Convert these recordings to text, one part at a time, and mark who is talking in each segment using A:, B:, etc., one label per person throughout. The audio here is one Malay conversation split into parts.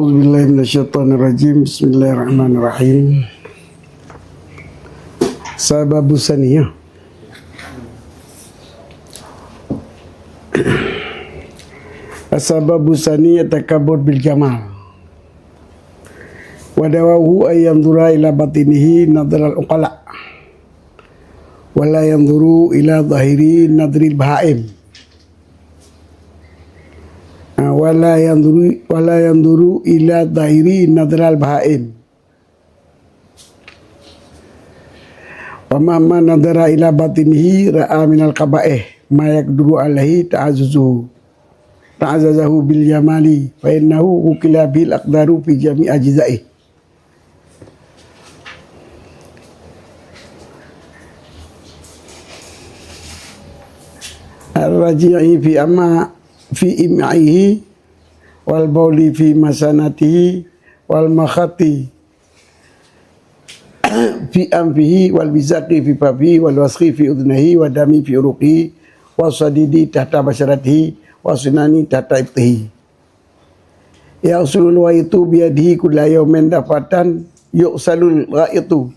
A: A'udzubillahi minasyaitonirrajim. Bismillahirrahmanirrahim. Sababu saniyah. Sababu saniyah takabur bil jamal. Wa dawahu ay yanzura ila batinihi nadral uqala. Wa la yanzuru ila zahiri nadril bahaim. Wala yanzuru ila zahiri nadral bahaim. Wa ma nadara ila batinihi ra'a minal qaba'ih ma yakduru alaihi ta'azazahu bil jamali fa innahu ukila bil aqdaru fi jami' ajza'i. Ar-raji'i fi im'ihi wal bauli fi masanatihi wal makhati fi anfihi wal bizaqi fi fafihi wal wasqi fi udhnihi wa dami fi uruqihi wa sadidi tahta basyaratihi wa sunani tahta ibtihi. Ya usulul waitu biyadihi kulla yawmin dafatan yu'salul ghaitu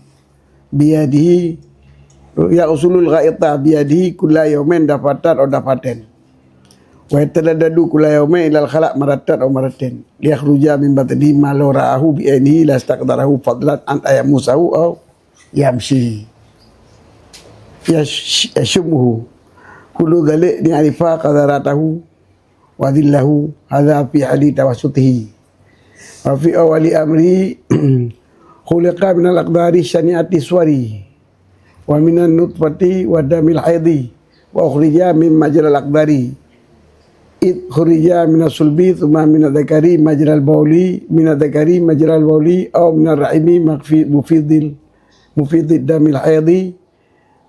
A: biyadihi. Ya usulul ghaita biyadihi kulla yawmin dafatan atau dafaten. Wa yatadaddu kulla yawmin ilal khalaq maratan aw maratin liyakhruja min batni ma law ra'ahu bi ainihi lastaqdarahu fadlan an ayamusahu aw yamshi yashmuhu kullu dhalik ni arifa qadaratahu wa dhillahu hadha fi hali tawassutihi wa fi awali amri khuliqa min al-aqdari syani'ati suwari wa minan nutfati wa damil haidhi wa ukhrija min majral aqdari id khurija minas sulbi thumma minadh dhakari majral bauli minadh dhakari majral bauli aw minar rahimi mufidid damil haidhi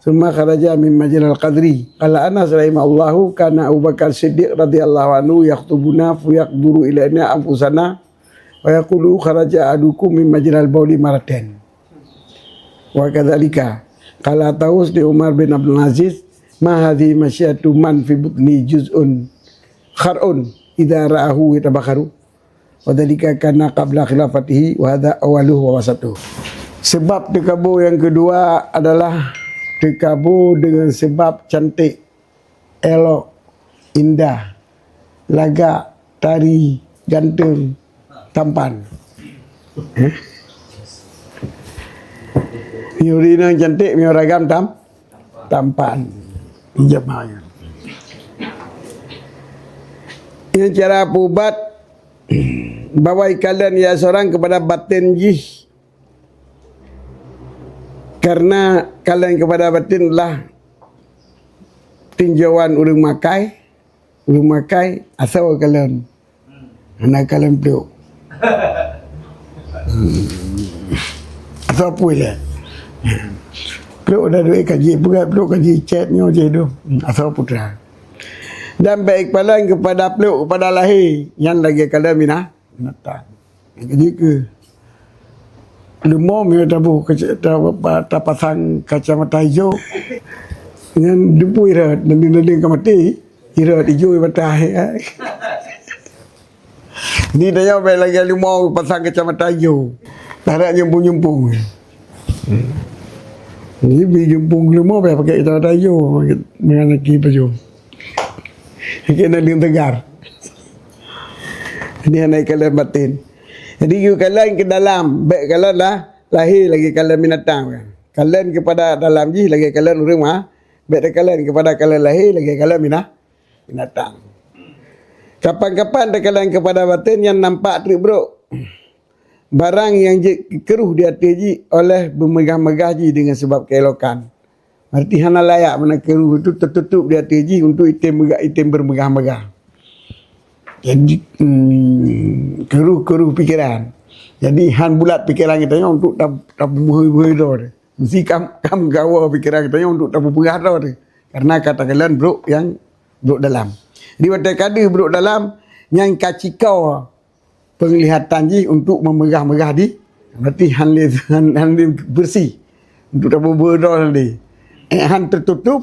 A: thumma kharaja min majral qadri. Qala Anas rahimahullahu kana Abu Bakar Siddiq radhiyallahu anhu yakhtubuna fa yaqduru ilaina anfusana wa yaqulu kharaja adukum min majral bauli maratan wa kadzalika qala Taus di Umar bin Abdul Aziz ma hadhi masyatu man fi butni juz'un khar'un idza ra'ahu yatabakharu wa dzalika kana qabla khilafatihi wa hadha awaluhu wa wasatuhu. Sebab takabur yang kedua adalah takabur dengan sebab cantik, elok, indah, lagak, tari, ganteng, tampan. Miurina cantik, miuragam tampan. Jemaahnya. Ini cara pubat bawai kalian ya seorang kepada batin jih. Karena kalian kepada batin lah tinjauan urang makai asal kalian anak kalian peluk. Asal apa je? Peluk dah duit kaji, peluk kaji chatnya je tu. Asal putra. Dan baik kalian kepada peluk kepada lahir yang lagi kalian binatang. Jadi ke lemah mereka tak pasang kacamata hijau dengan debu irat dan dinding ke mati irat hijau mata. Ni dah baik lagi lemah pasang kacamata hijau. Tak ada nyempung-nyempung. Ni nyempung lemah pakai kacamata hijau dengan lagi baju. Kena ling tegar. Ini naik kalian batin. Jadi kalian ke dalam, baik kalian lah lahir lagi kalian binatang. Kalian kepada dalam ji lagi kalian rumah, baik kalian kepada kalian lahir lagi kalian binatang. Kapan-kapan kalian kepada batin yang nampak trik bro. Barang yang keruh di hati ji oleh bermegah-megah ji dengan sebab keelokan. Arti hana layak mana keruh itu tertutup di hati ji untuk item bermegah-megah. Jadi keruh pikiran. Jadi han bulat pikiran kita untuk tak berbuih-buih. Mesti kam gawa pikiran kita untuk tak berbuih. Karena kata kalian bro yang bro dalam. Jadi pada kada bro dalam yang kacikau penglihatan ji untuk memegah-megah di. Berarti han bersih untuk tak berbuih tadi. Han tertutup.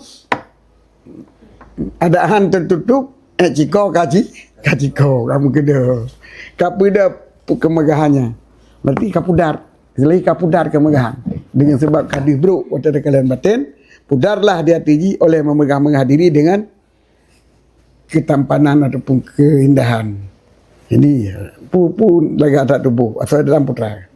A: Ada han tertutup. Cikau kacikau kamu kena. Kapada kemegahannya. Berarti kapudar. Selain kapudar kemegahan. Dengan sebab hadis buruk pada kalian batin, pudarlah di hati oleh memegang diri dengan ketampanan ataupun keindahan. Ini pun lagi tak tubuh asal dalam putra.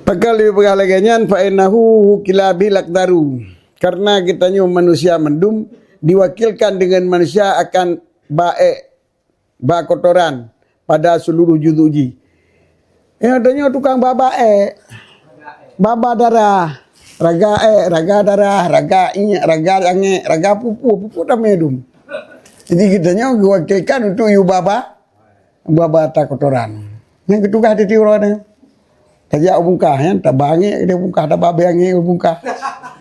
A: Pakal lebih lagi fa innahu kilabi lakdaru. Karena kitanya manusia mendum diwakilkan dengan manusia akan kotoran pada seluruh juzuji. Adanya tukang baba darah, raga darah, raga pupu dah medum. Jadi kitanya diwakilkan untuk baba tak kotoran. Yang ketugas di tiuran. Kajak bungkah ya, tabangi dia bungkah, tabangi bungkah.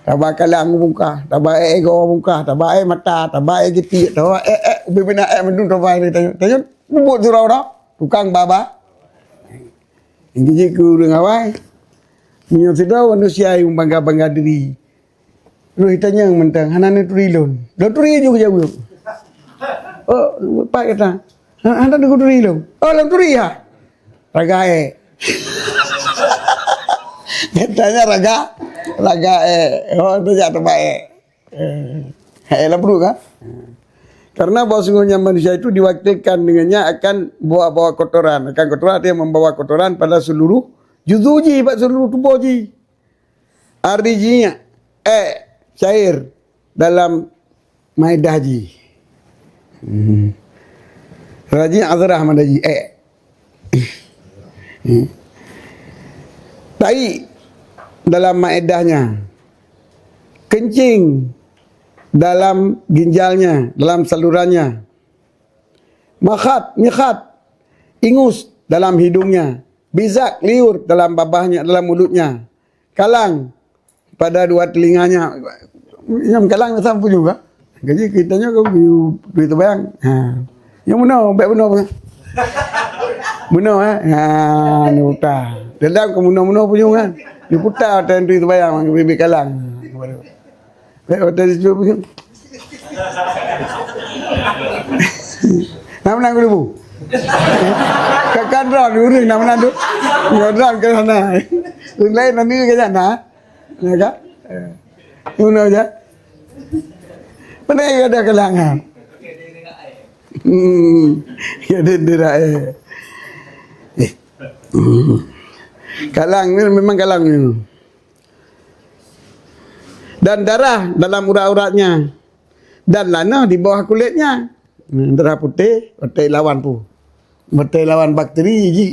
A: Tabakalang bungkah, tabai ego bungkah, tabai mata, tabai giti, tabai bibina mendung tabai dia tanya buat surau dah, tukang baba. Ini jiku dengan awai. Minyak sedau manusia yang bangga diri. Lu hitanya yang mentang, hanan itu rilon. Lu turi juga jauh. Oh, pak kata. Hanan itu rilon. Oh, lu turi ya. Ragai. Katanya raga itu jatuh baik. Lah perlu kan? Karena bahwa sungguhnya manusia itu diwakilkan dengannya akan bawa kotoran. Akan kotoran dia membawa kotoran pada seluruh juzuji, pada seluruh tubuh ji. Artinya cair dalam maedah ji. Raji azrah madaji tai dalam maedahnya, kencing dalam ginjalnya, dalam salurannya, mikhat, ingus dalam hidungnya, bizak, liur dalam babahnya, dalam mulutnya, kalang pada dua telinganya. Yang kalang sampu juga. Jadi kitanya kau duit bayang. Yang mana? Baik benar. Benar ni utah. Dalam ke muno-muno punya kan. Dia putar dan duit bayang bibik kalang. Baik hotel itu punya. Nak menang dulu. Kakak drone urus nak menang tu. Drone ke sana. Lain nanti ke sana. Ya kan? Muno aja. Mana ada kalangan. Ada derai. Kalang ni memang kalang ni. Dan darah dalam urat-uratnya. Dan lana di bawah kulitnya. Darah putih, putih lawan pu. Putih lawan bakteri ji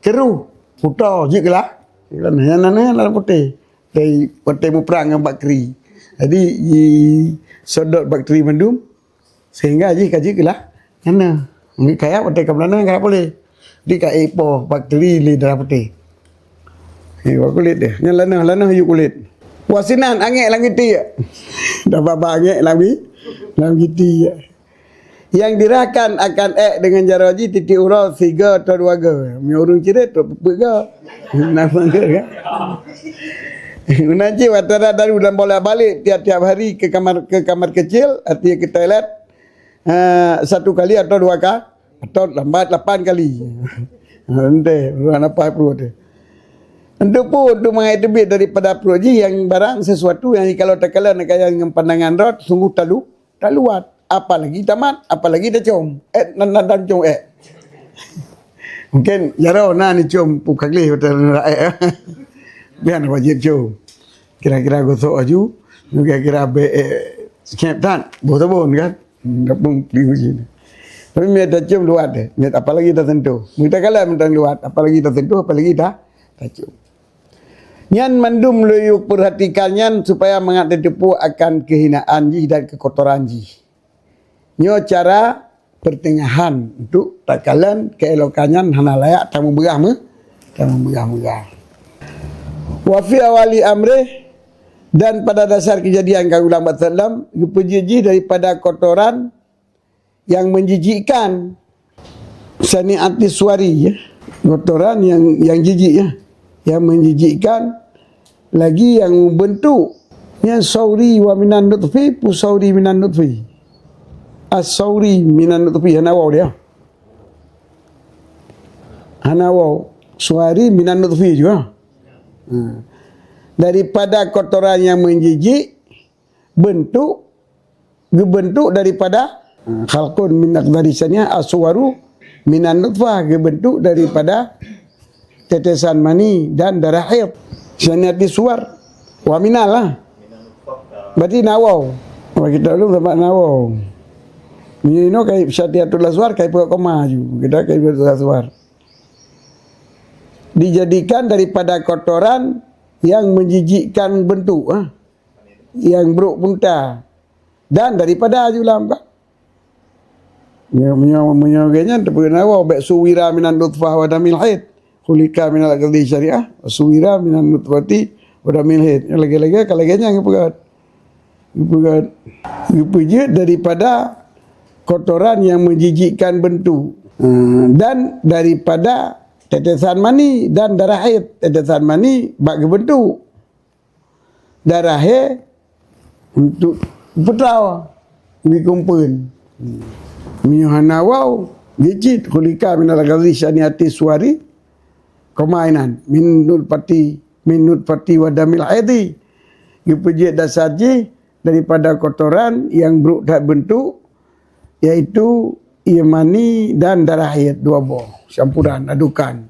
A: keruh, putih ji kelah. Yang lawan putih. Putih mu perang dengan bakteri. Jadi sodot bakteri mendum sehingga ji kaji kelah. Mana? Kayak putih ke mana enggak boleh. Di kat bakteri di darah putih. Kulit dia. Yang lana hiu kulit. Wasinan angin langit dia. Dah baba angin langit dia. Yang dirahkan akan dengan jaraji titik urau 3 atau 2 ga. Urung cirit tu pega. Nama ke kan? Menanci watara dari dalam bolak-balik tiap-tiap hari ke kamar kecil, artinya ke toilet 1 kali atau 2 kali atau lambat 8 kali. Nanti bukan apa perlu tu. Untuk mengair debit daripada proji yang barang sesuatu yang kalau terkala nak kaya dengan pandangan rot sungguh tak luat. Apalagi tamat, apalagi dah cium. Nan cium Mungkin jarau ni cium pukagli hotel biar nak wajib cium. Kira-kira gosok aju, kira-kira skep tan, botobon kan. Dapung diuji. Tapi dia dah cium luat deh. Apalagi dah sentuh. Kita kala mentang luat, apalagi dah sentuh, apalagi dah cium. Nyan mandum luyuk perhatikannya supaya mengat tertipu akan kehinaan ji dan kekotoran ji. Nyo cara pertengahan untuk takalan keelokannya hana layak tamu begah megah. Wa fi awali amrih, dan pada dasar kejadian kang ulama sallam dipuji daripada kotoran yang menjijikkan sani'ati suari ya. Kotoran yang jijik ya. Yang menjijikkan lagi yang bentuk yang sauri wa minan nutfi pusauri minan nutfi as-sauri minan nutfi yang awal dia hanawau suari minan nutfi juga. Daripada kotoran yang menjijik, gebentuk daripada khalqun min aqdarisannya aswaru minan nutfah, gebentuk daripada tetesan mani dan darah haid. Sanati suar wa minal lah. Berarti nawau. Kalau kita dulu dapat nawau. Ni kai syatiatul aswar kai pokok koma ju. Kita kai betul aswar. Dijadikan daripada kotoran yang menjijikkan bentuk, yang buruk punta, dan daripada ajulam pak. Menyogenya terpengaruh baik suwira minan nutfah wa damil haid, khulika minal aqdi syariah, suwira minan nutfati wa damil haid. Lagi-lagi kalagenya ngepegat daripada kotoran yang menjijikkan bentuk, dan daripada tetesan mani dan darah haid. Tetesan mani bagi bentuk, darah haid untuk putra dikumpul. Miyuhanawau gijit khulika minal aqdi syaniati suari komainan min nutfati wa damil haidi. Gipujit dasaji daripada kotoran yang buruk tak bentuk, iaitu mani dan darah haid, dua buah campuran adukan.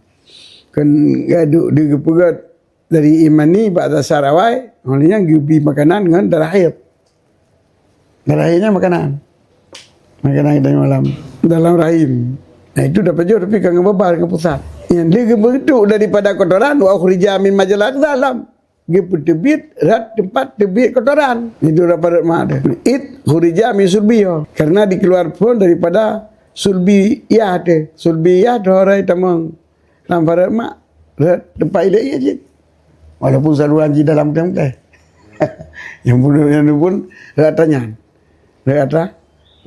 A: Kan aduk digepegat dari imani ba'da sarawai, olehnya gibi makanan dengan darah haid. Darah haidnya makanan kita malam dalam rahim. Nah itu dapat juga, tapi kan ngebebar ke pusat. Yang dia gebentuk daripada kotoran, wa ukhrija min majalat dalam. Dia tebit rat tempat tebit kotoran. Itu dapat mak dia. It khurija min sulbiyah. Karena dikeluar pun daripada sulbiyah dia. Sulbiyah tu orang tamang. Lambat mak rat tempat ile je. Walaupun saluran di dalam tempat. Yang pun rat tanya.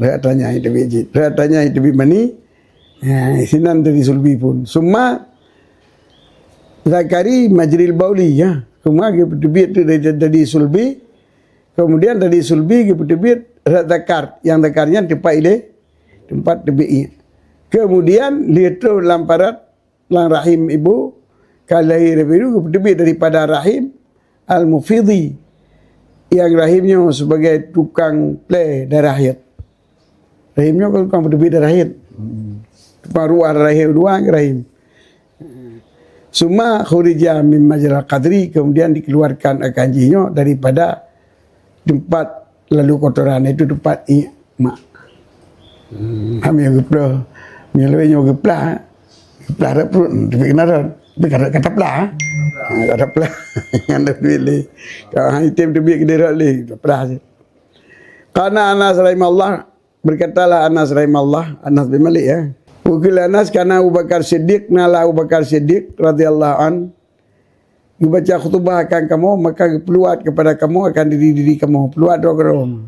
A: Rat tanya itu biji. Rat tanya itu mani. Sinan dari sulbi pun. Semua zakari majril bauli ya. Semua tebit tu dari sulbi. Kemudian dari sulbi tebit rat zakar. Yang zakarnya tempat tebit. Kemudian dia tu lamparat lang rahim ibu. Kalahir biru tebit daripada rahim al-mufidhi. Yang rahimnya sebagai tukang play darah haid. Rahimnya kan tukang tebit darah haid. Paruah rahim dua rahim. Semua khurija min majral qadri, kemudian dikeluarkan akanjinya daripada tempat lalu kotoran itu tempat mak. Kami geplah, mialnya geplah perut, tapi kenapa? Tapi kata plah, kata plah, anda pilih. Kalau item tu biar kita leh, plah. Karena Anas rahimahullah berkatalah Anas rahimahullah, Anas bin Malik ya. Wakil Anas karena Abu Bakar Siddiq, nala Abu Bakar Siddiq radhiyallahu an. Dibaca khutbah akan kamu, maka peluat kepada kamu akan diri kamu. Peluat doa kamu.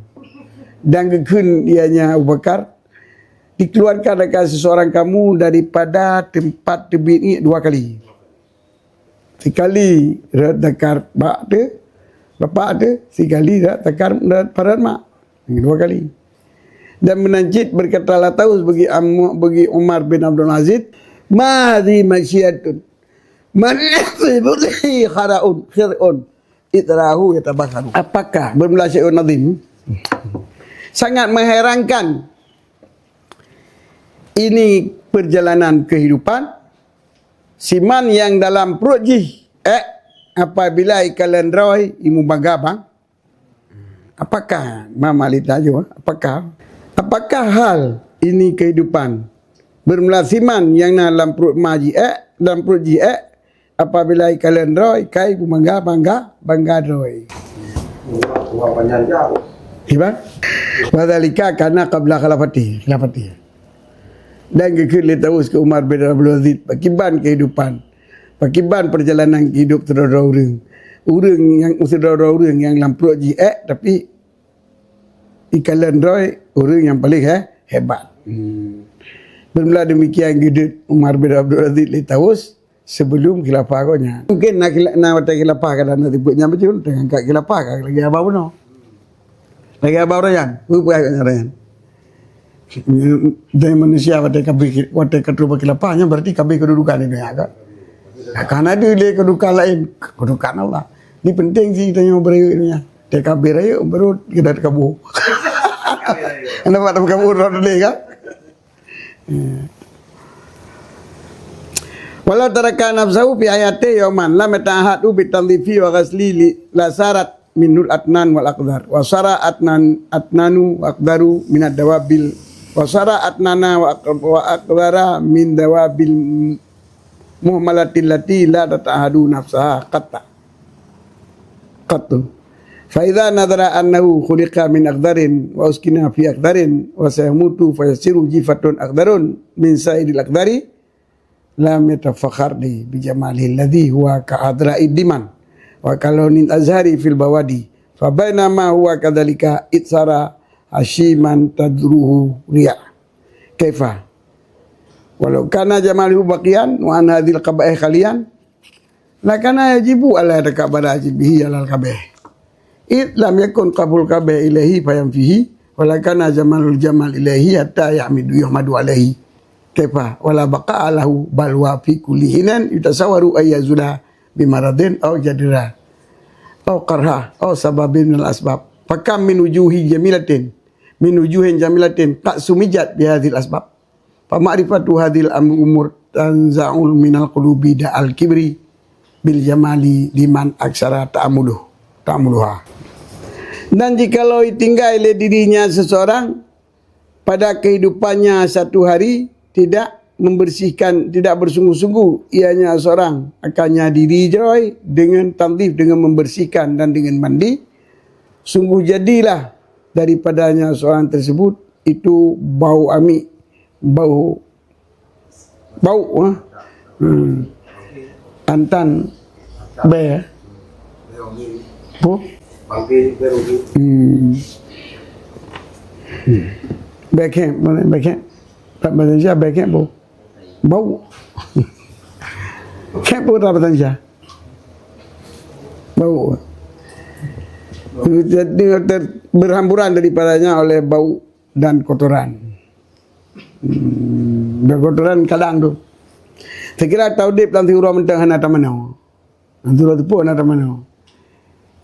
A: Dan kekun ianya Abu Bakar, dikeluarkan akan seseorang kamu daripada tempat tebit ini dua kali. Sekali rat dakar bak dia, bapak dia, sekali rat dakar parat mak. Dua kali. Dan menanjid berkatalah tahu bagi Umar bin Abdul Aziz, "Madhi masyiyatun man yasibuli khir'un itrahu yatabakharu." Apakah bermula syai'un nazim? Sangat mengherankan ini perjalanan kehidupan siman yang dalam perut jih apabila ikalan roy imu bagabang. Apakah Mama Lita juga? Apakah hal ini kehidupan bermula siman yang dalam perut maji dalam perut ji apabila kalian roy kai bangga roy.
B: Panjang jauh.
A: Iba? Wadhalika karena qabla khilafati. Dan kekil tahu ke Umar bin Abdul Aziz pakiban kehidupan. Pakiban perjalanan hidup saudara orang. Saudara orang yang dalam perut ji tapi ikalan roy orang yang paling hebat. Bermula demikian hidup Umar bin Abdul Aziz Litawus sebelum khilafah konya. Mungkin nak watak khilafah kalau nak sebutnya betul dengan kat khilafah lagi apa pun. Lagi apa orang? Apa yang Dari manusia watai keturunan kilapahnya berarti kabeh kedudukan di dunia kan. Karena dia kedudukan lain, kedudukan Allah. Ini penting sih tanya berayunya. TKB raya baru kita kabur. Anda buat kabur dulu kan? Walau taraka nafsahu fi ayati yawman lam ta'ahadu bi tanzifi wa ghasli la sarat minul atnan wal aqdar wa sara atnanu wa aqdaru min ad-dawabil wa sara atnana wa aqdara min dawabil muhammalatil lati la ta'ahadu nafsaha qattu fa idza nadara annahu khuliqa min aqdarin wa uskina fi aqdarin wa sayamutu fa yasiru jifatun aqdarun min sa'idil aqdari lam yatafakhar bi jamalihi alladhi huwa ka'adra'id diman wa kalaunin azhari fil bawadi fa bainama huwa kadzalika itsara hashiman tadruhu riya kaifa walau kana jamaluhu baqiyan wa an hadhil qaba'ih khaliyan la kana yajibu ala takabara jibihi alal qabih id lam yakun qabul qabih ilahi fayam fihi wala kana jamalul jamal ilahi hatta ya'midu yuhmadu alaihi kaifa wala baqa lahu bal wa fi kulli hinan yutasawaru ayyazula bimaradin aw jadira aw qarha aw sababin minal asbab fakam min wujuhi jamilatin min wujuhin jamilatin qad sumijat bi hadhil asbab fa ma'rifatu hadhil umur tanza'ul minal qulubi da'al kibri bil jamali liman aksara ta'amuluha. Dan jikalau tinggal oleh dirinya seseorang pada kehidupannya satu hari tidak membersihkan, tidak bersungguh-sungguh ianya seorang akannya diri jeroy dengan tanzif, dengan membersihkan dan dengan mandi, sungguh jadilah daripadanya seorang tersebut itu bau ami, bau antan be backhand mana backhand tak Malaysia backhand bau camp pun tak Malaysia bau jadi berhamburan daripadanya oleh bau dan kotoran. Kotoran kadang tu saya kira taudip dalam tiura mentang hana tamano tiura tu pun hana tamano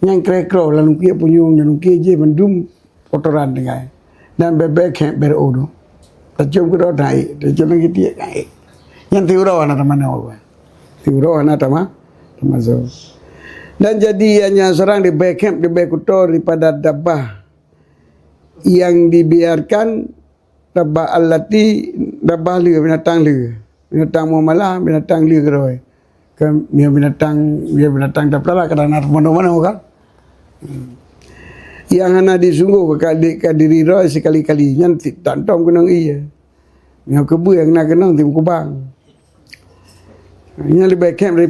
A: yang krekro lalu kia punyung lalu kia je mendum kotoran dengan dan bebek camp berodo tercium kedua naik tercium lagi dia naik yang tiura hana tamano tiura hana tamano dan jadi hanya seorang di back camp, di back kotor daripada dabah yang dibiarkan, dabah allati, dabah liu, binatang liu. Binatang muamalah, binatang liu keroi. Dia binatang tak pelala kerana mana-mana kan. Yang hana disungguh ke diri roi sekali-kali. Yang tak tahu kenang iya. Yang kebu yang nak kenang tim kubang. Yang lebih back camp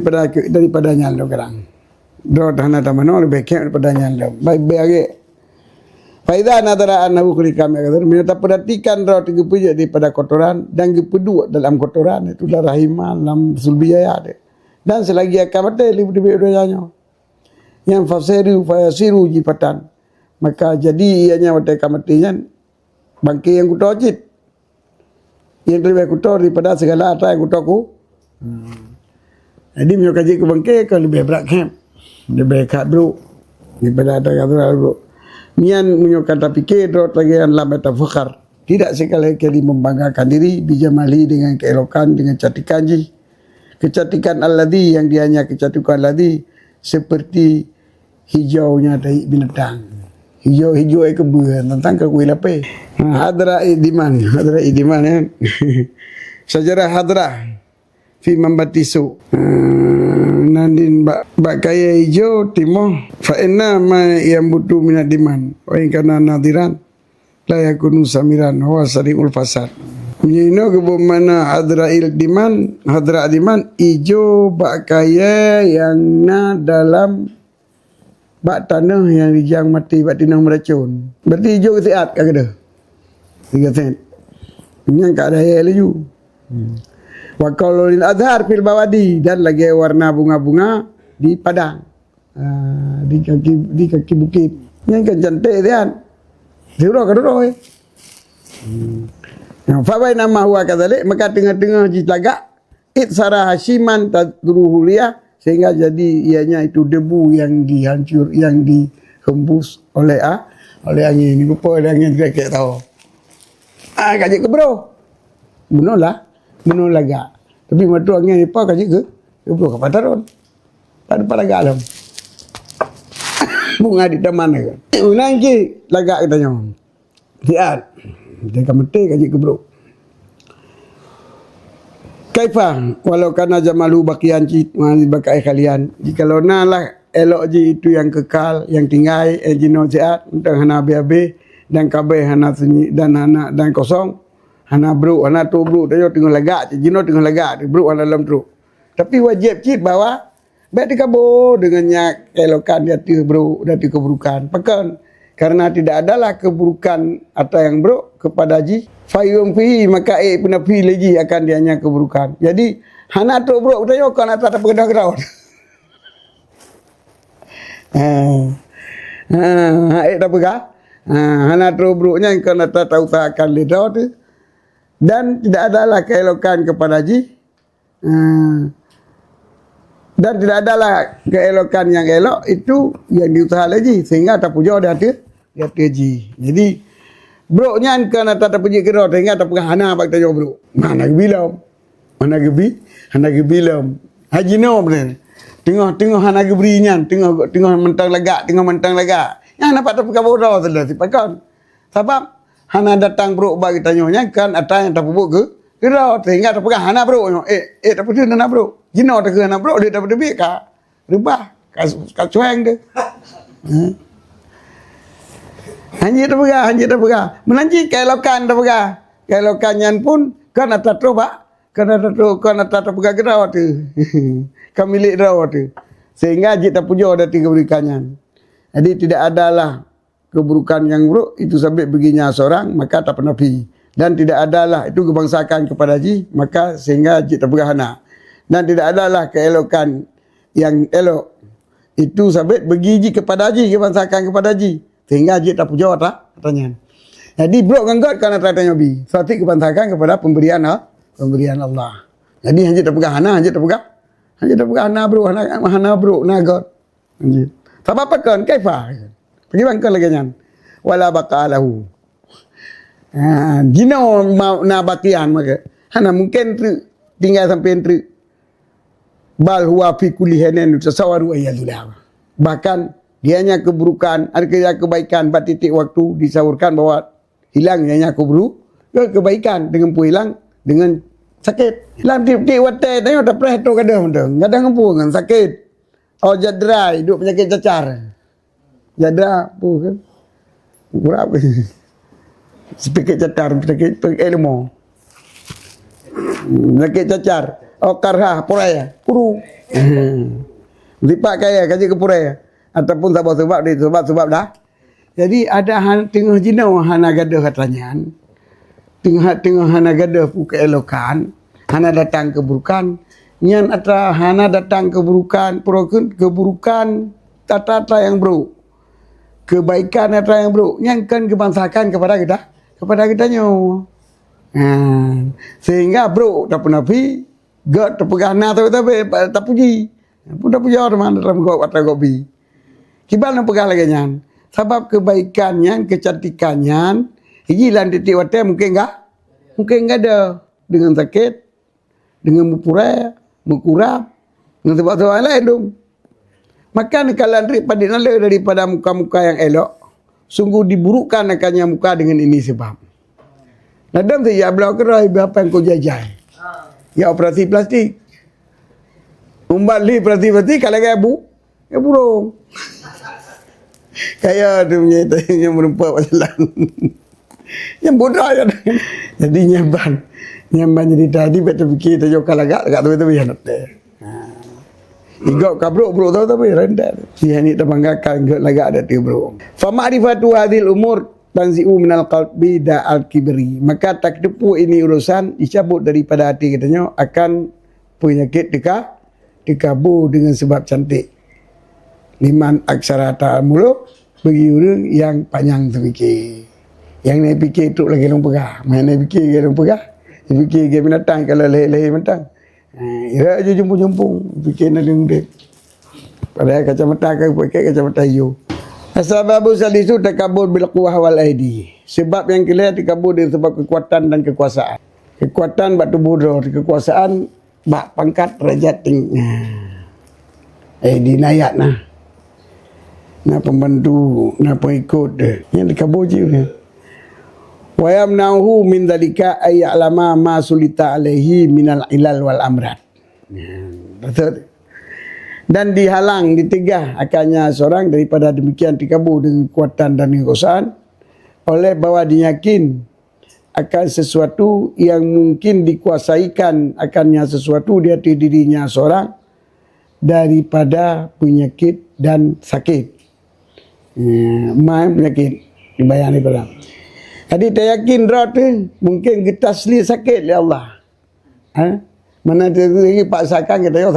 A: daripadanya lo kerang. Dot hana tamano lebih baik daripada nyandam. Baik-baik lagi. Faida nadara annahu kami kata minta perhatikan dot gepuja daripada kotoran dan gepedu dalam kotoran itu darah iman dalam sulbiyah ada. Dan selagi akan mati lebih dosanya. Yang fasiru jipatan. Maka jadi ianya mati kamatinya bangkai yang kutojit. Yang lebih kotor daripada segala apa yang kutoku. Jadi menyo kaji ke bangkai kalau lebih berat camp. Dia berkat bro daripada ada kata bro nian menyukai fikir dot lagi yang lam tafakhar tidak sekali-kali membanggakan diri bijamali dengan keelokan dengan kecantikan alladhi yang dia hanya kecantikan alladhi seperti hijaunya dari binatang hijau kebuan tentang kekuil apa hadra idiman ya sejarah hadra fi mambatisu nandin bak kaya hijau timo fa inna ma yambutu minad diman wa in kana nadiran la yakunu samiran huwa sariul fasad nyino ke mana hadra diman hijau bak kaya yang na dalam bak tanah yang dijang mati bak tinang meracun berarti hijau kesiat kagak ada 3 sen yang tak ada air laju wa qaulul azhar fil bawadi dan lagi warna bunga-bunga di padang di kaki bukit yang kan cantik dia. Zero Fa bainama huwa kadzalik, maka tengah-tengah ji telagak itsara hashiman tadruhulia, sehingga jadi ianya itu debu yang dihancur, yang dihembus oleh angin. Rupa oleh angin kek tahu. Kajik ke bro. Bunuh lagak. Tapi matu angin ni pa kajik ke bro ke pataron. Pada galam. Bunga di taman ke. Ulang ki lagak katanya. Lihat. Dia akan mati kajik ke bro. Kaifa walau kana jamalu bakian cit mani bakai kalian. Jikalau nalah elok ji itu yang kekal, yang tinggal, jino sehat, untuk hana be dan kabeh hana sunyi dan hana dan kosong. Hana bro, hana tu bro, tayo tengah lagak, jino tengah lagak, bro hana dalam tu. Tapi wajib cit bawa baik dikabur dengannya kelokan di hati bro, di hati keburukan. Pekan karena tidak adalah keburukan atau yang bro kepada ji fayum fi maka penafi lagi akan dianya keburukan. Jadi hana tu bro tayo kan atas pegadang-gadang. Tak pegah. Hana tu bro nya kan atas usahakan lidah tu. Dan tidak adalah keelokan kepada ji. Dan tidak adalah keelokan yang elok itu yang diusahakan lagi sehingga tak puja dia hati ji. Jadi bro nyan kan tak puji kira sehingga tak pegah hana bak tayo bro. Mana gebilam. Mana gebilam. Haji no benar. Tengah hana gebri nyan, tengah mentang lagak. Yang dapat tak pegah bodoh sudah sipakan. Sebab hana datang bro bagi tanya nyan kan ada yang tak pubuk ke kira sehingga tak pegah hana bro. Tak putih hana bro. Jino tak ke hana bro dia tak putih ka. Rubah kacuang dia. Hanya tak pegah. Menanji keelokan tak pegah. Keelokan nyan pun kan atas tu pak. Kan atas pegah kira tu. Kan milik dia tu. Sehingga jik tak puja ada tiga berikannya. Jadi tidak adalah keburukan yang buruk itu sampai baginya seorang maka tak pernah pi. Dan tidak adalah itu kebangsakan kepada ji maka sehingga jik tak pegah hana. Dan tidak adalah keelokan yang elok itu sampai bagi ji kepada ji kebangsakan kepada ji. Sehingga Haji tak puja katanya. Jadi bro ganggot kan tanya bi. Suatu kebantakan kepada pemberian Allah. Jadi Haji tak pegang hana, Haji tak pegang hana bro, hana bro nagot. Haji. Sebab apa kan kaifa? Pergi bangkan lagi nyan. Wala baqalahu. Jino mau na bakian maka. Hana mungkin tinggal sampai entry. Bal huwa fi kulli hanin tasawaru ayyadullah. Bahkan dianya keburukan, ada kebaikan pada titik waktu disaurkan bahwa hilang dianya kebaikan dengan pun hilang dengan sakit. Dalam titik waktu tanya tak pernah tu kadang ngampu dengan sakit. Oh jadra hidup penyakit cacar. Jadra apa kan? Berapa? Penyakit cacar, penyakit ilmu. Penyakit cacar. Oh karha, puraya, kuru. Lipat kaya kaji ke puraya. Ataupun sebab dia sebab dah. Jadi ada tengah jino hana gadah katanya. Tengah hana gadah pu keelokan, hana datang keburukan. Nyan atra hana datang keburukan, keburukan tata yang buruk. Kebaikan atra yang buruk. Nyan kan kebangsakan kepada kitanya. Sehingga bro tak pernah pi, god tak pegah hana tak puji. Pun tak puji orang dalam god kata gobi. Kibal nak pegang lagi nyan. Sebab kebaikannya, kecantikannya, hijilan titik wadah mungkin enggak ada. Dengan sakit, dengan berpurai, berkurap, dengan sebab-sebab lain dong. Maka kalau pada nala daripada muka-muka yang elok, sungguh diburukkan akannya muka dengan ini sebab. Nadam saya belau kerai apa yang kau jajai. Ya operasi plastik. Umbali plastik kalau kayak ya burung. Kayak dia punya yang merempak jalan. Yang bodoh ya. Jadi nyamban jadi tadi betul fikir tu jauh agak tu ya nak teh. Igok kabruk bro tahu tapi rendah. Dia ni terbanggakan igok lagak ada tu bro. Fa ma'rifatu hadhil umur tanzi'u minal qalbi da al-kibri. Maka tak depu ini urusan dicabut daripada hati katanya akan penyakit dikabur dengan sebab cantik. Liman aksara ta'amulu bagi orang yang panjang terfikir. Yang naik fikir tu lagi orang pegah. Main naik fikir lagi orang pegah. Dia fikir lagi binatang kalau leher-leher binatang. Ia aja jumpung-jumpung. Fikir nak duduk. Padahal kacamata kan pakai kacamata hijau. Asbabu salisu takabur bil quwwah wal aidi. Sebab yang kelihatan takabur dia sebab kekuatan dan kekuasaan. Kekuatan bak tubuh dah, kekuasaan bak pangkat derajat tinggi. Dinayat nah. Nak pembantu, nak pengikut dia. Yang dikabur je dia. Wa yamnahu min dzalika ay ya'lama ma sulita alaihi minal ilal wal amrad. Betul. Dan dihalang, ditegah akannya seorang daripada demikian dikabur dengan kekuatan dan kekuasaan oleh bahwa diyakin akan sesuatu yang mungkin dikuasaikan akannya sesuatu di hati dirinya seorang daripada penyakit dan sakit. Penyakit dibayang daripada. Jadi tak yakin roh tu mungkin kita asli sakit oleh Allah. Mana tu lagi paksakan kita yo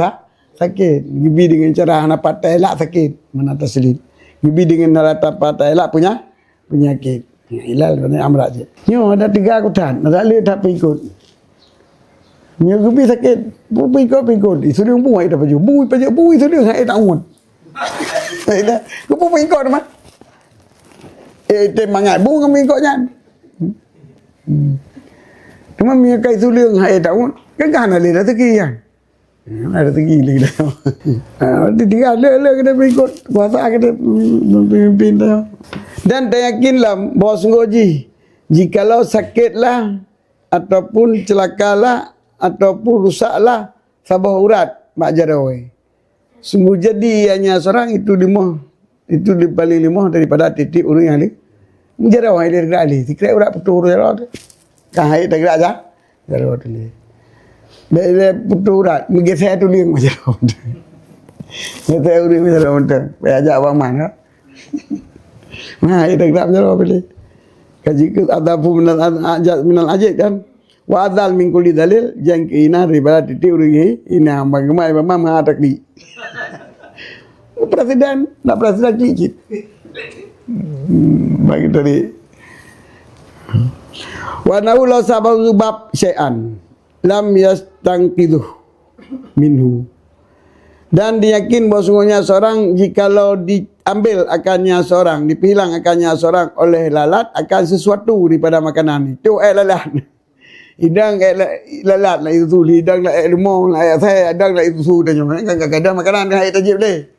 A: sakit. Gibi dengan cara nak patah elak sakit. Mana taslim. Gibi dengan nak patah elak punya penyakit. Ilal benar amrat je. Nyo ada 3 akutan. Nak leh tak pengikut. Nyo gibi sakit. Pengikut. Isu dia buai dah baju. Bui isu dia saya tak ngut. Dah. Ku pengikut mah. Mangat bu ngam pengikutnya. Cuma minyak kai suliang hai tak ngut. Kan ada leh rezeki kan. Ada rezeki lagi dah. Dia le kena pengikut. Kuasa kena pimpin dah. Dan tak yakinlah bahawa sungguh jikalau sakitlah ataupun celakalah ataupun rusaklah sabah urat mak jarawai. Sungguh jadi hanya seorang itu di paling 5 daripada titik urang yang ni. Jarawai dia gerak ali. Sikret urat putus urat. Kan hai tak gerak dah. Jarawai tu ni. Dia putus urat, menggeser tu liang macam tu. Dia urang macam tu. Payah ajak abang mana. Dia tak jawab pilih. Kaji ke adabu minal ajib kan. Wa adal min kulli dalil jang ina riba titik urang ina bagaimana memang mengatakli. Presiden cicit. Bagi tadi. Wa naula sababu bab syai'an lam yastangqidhu minhu. Dan diyakin bahawa sungguhnya seorang jikalau diambil akannya seorang, dipilang akannya seorang oleh lalat akan sesuatu daripada makanan itu lalat. Hidang lalat lah itu, hidang lah lemong lah saya, hidang lah itu dan kadang-kadang makanan kan tajib deh.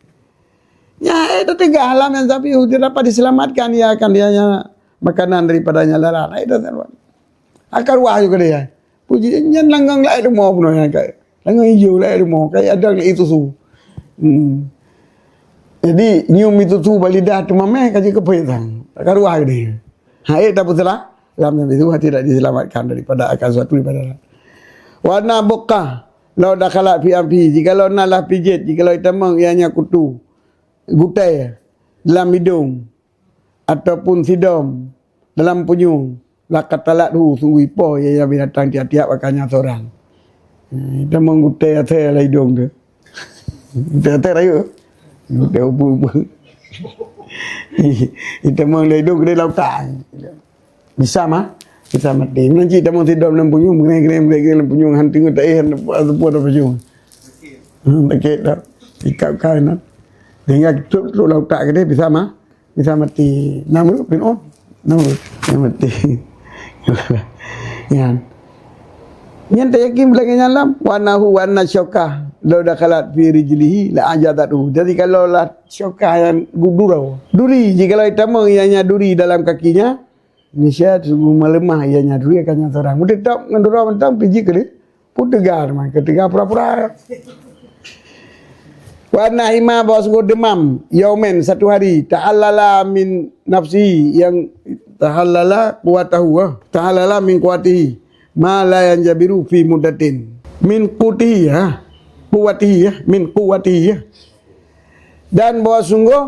A: Ya itu 3 alam yang tapi dia dapat diselamatkan ia akan dia makanan daripadanya lalat. Itu akar wah juga dia. Puji nyan langgang lah lemong pun yang kayak langgang hijau lah lemong kayak ada itu su. Jadi nyium itu tu balidah tu mameh kaji kepehitan. Akar wah dia. Hai tak betul lam itu tidak diselamatkan daripada akan suatu daripada. Warna bokah lau dakhalat fi amfi jikalau nalah pijit jikalau itamang ianya kutu gutai dalam hidung ataupun sidom dalam punyung lakatalat sungguh ipoh ia binatang tiap-tiap akannya seorang. Itamang gutai atai lah hidung tu. Gutai raya. Gutai upu-upu. Itamang lah hidung kedai lautan. Bisa mati. Nanti kita mau tidur dalam punyung, mengenai dalam punyung hanting tak apa dah punyung. Sakit dah. Ikat kain. Dengan tu lauk tak dia bisa mati. Nama pin on. Nama mati. Yan. Yang tak yakin belakang alam warna syokah law dakhalat fi rijlihi la ajadatu. Jadi kalau lah syokah yang duri jikalau itama ianya duri dalam kakinya Nisya sungguh melemah ianya duri akannya seorang. Mudah tak ngandura mentang piji ke dia. Putegar mah ketika pura-pura. Warna hima bahawa sungguh demam yaumen satu hari ta'allala min nafsi yang tahallala quwatahu ta'allala min quwatihi ma la yanjabiru fi muddatin min qutihi quwatihi min quwatihi dan bahawa sungguh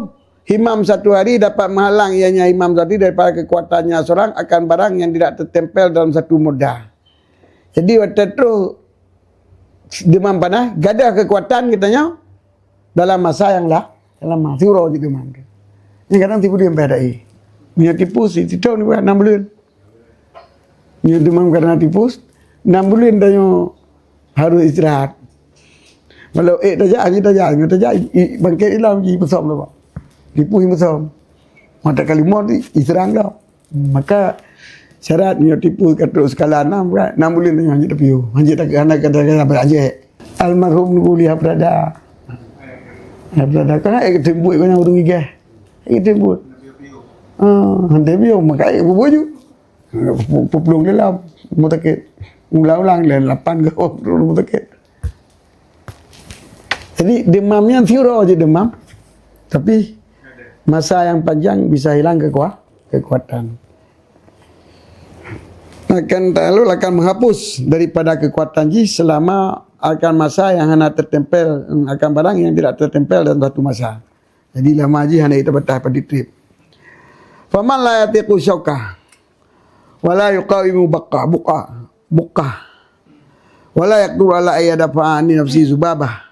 A: himam satu hari dapat menghalang ianya himam tadi daripada kekuatannya seorang akan barang yang tidak tertempel dalam satu mudah. Jadi waktu itu demam panas gadah kekuatan katanya dalam masa yang lama. Surau gitu man. Ini kadang tipu dia badai. Punya tipus, itu ni bukan 6 bulan. Punya demam karena tipus, 6 bulan dah harus istirahat. Kalau dah bangkit hilang pergi besom lah pak. Tipus yang besom. Mata kalimah tu istirahat dah. Maka syaratnya tipu kata skala 6 kan 6 bulan dah hanya tepiu. Hanya tak kata apa aja. Almarhum kuliah berada. Berada kan ketembut kan urung gigih. Ketembut. Hantar bio maka bubuju. Puplung dalam mutakit. Ulang-ulang dan 8 ke mutakit. Jadi demamnya tiura aja demam. Tapi masa yang panjang bisa hilang kekuatan. Akan menghapus daripada kekuatan ji selama akan masa yang hanya tertempel akan barang yang tidak tertempel dalam satu masa. Jadi lama ji hanya itu betah pada trip. Faman la yatiqu syauka wala yuqawimu buqa wala yaqdur ala ayyadafa'ani nafsi zubabah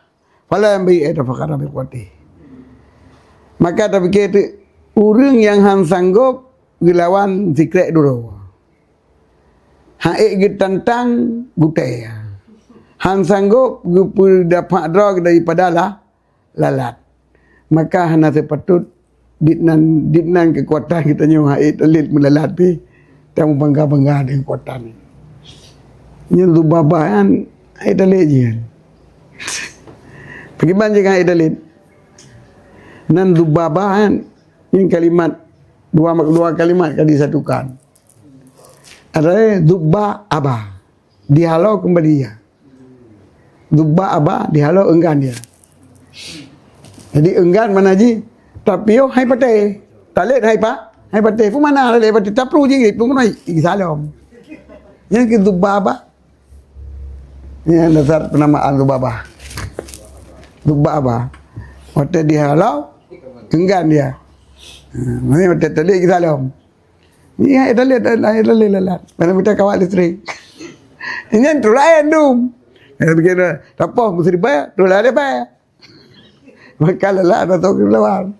A: fala yambi ayadafaqara biquwati. Maka tak fikir orang yang han sanggup gelawan zikrek dulu. Haik getantang gutai. Han sanggup dapat drog daripada lalat. Maka hana sepatut ditnan kekuatan kita nyu haik telit melalat pi. Tamu bangga-bangga dengan kekuatan ni. Yang tu babahan haik telit je. Pergi banjir haik telit. Nan tu babahan yang kalimat dua kalimat kan disatukan. Ada dubba aba dihalau kembali dia. Dubba aba dihalau enggan dia. Jadi enggan mana ji? Tapi yo hai pate. Talet hai pa. Hai pate fu mana le pate tapru ji pu mana salam. Yang ke dubba aba. Ini dasar penamaan dubba aba. Dubba aba. Pate dihalau enggan dia. Mana pate talet salam. Ni hai dalit lalat. Mana kita kawal listrik. Ini tu lain dum. Begini, apa mesti dibayar? Tu lain bayar. Maka lalat atau kelawar.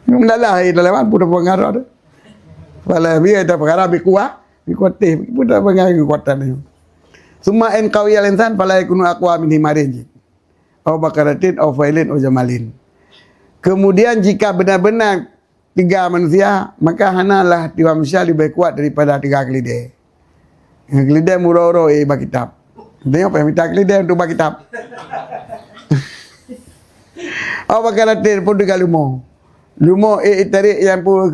A: Mendalah hai lawan pun pengaruh tu. Kalau dia ada pengaruh bikuat teh, pun ada pengaruh kekuatan ni. Summa en qawiyal insan fala yakunu aqwa min himarin. Au bakaratin au failin au jamalin. Kemudian jika benar-benar 3 manusia, maka hanalah 3 manusia lebih kuat daripada 3 keledai. Keledai murah-murah bagi kitab. Tengok apa yang minta keledai untuk bagi kitab. Apa kata pun 3 lumo. Lumo tarik yang pun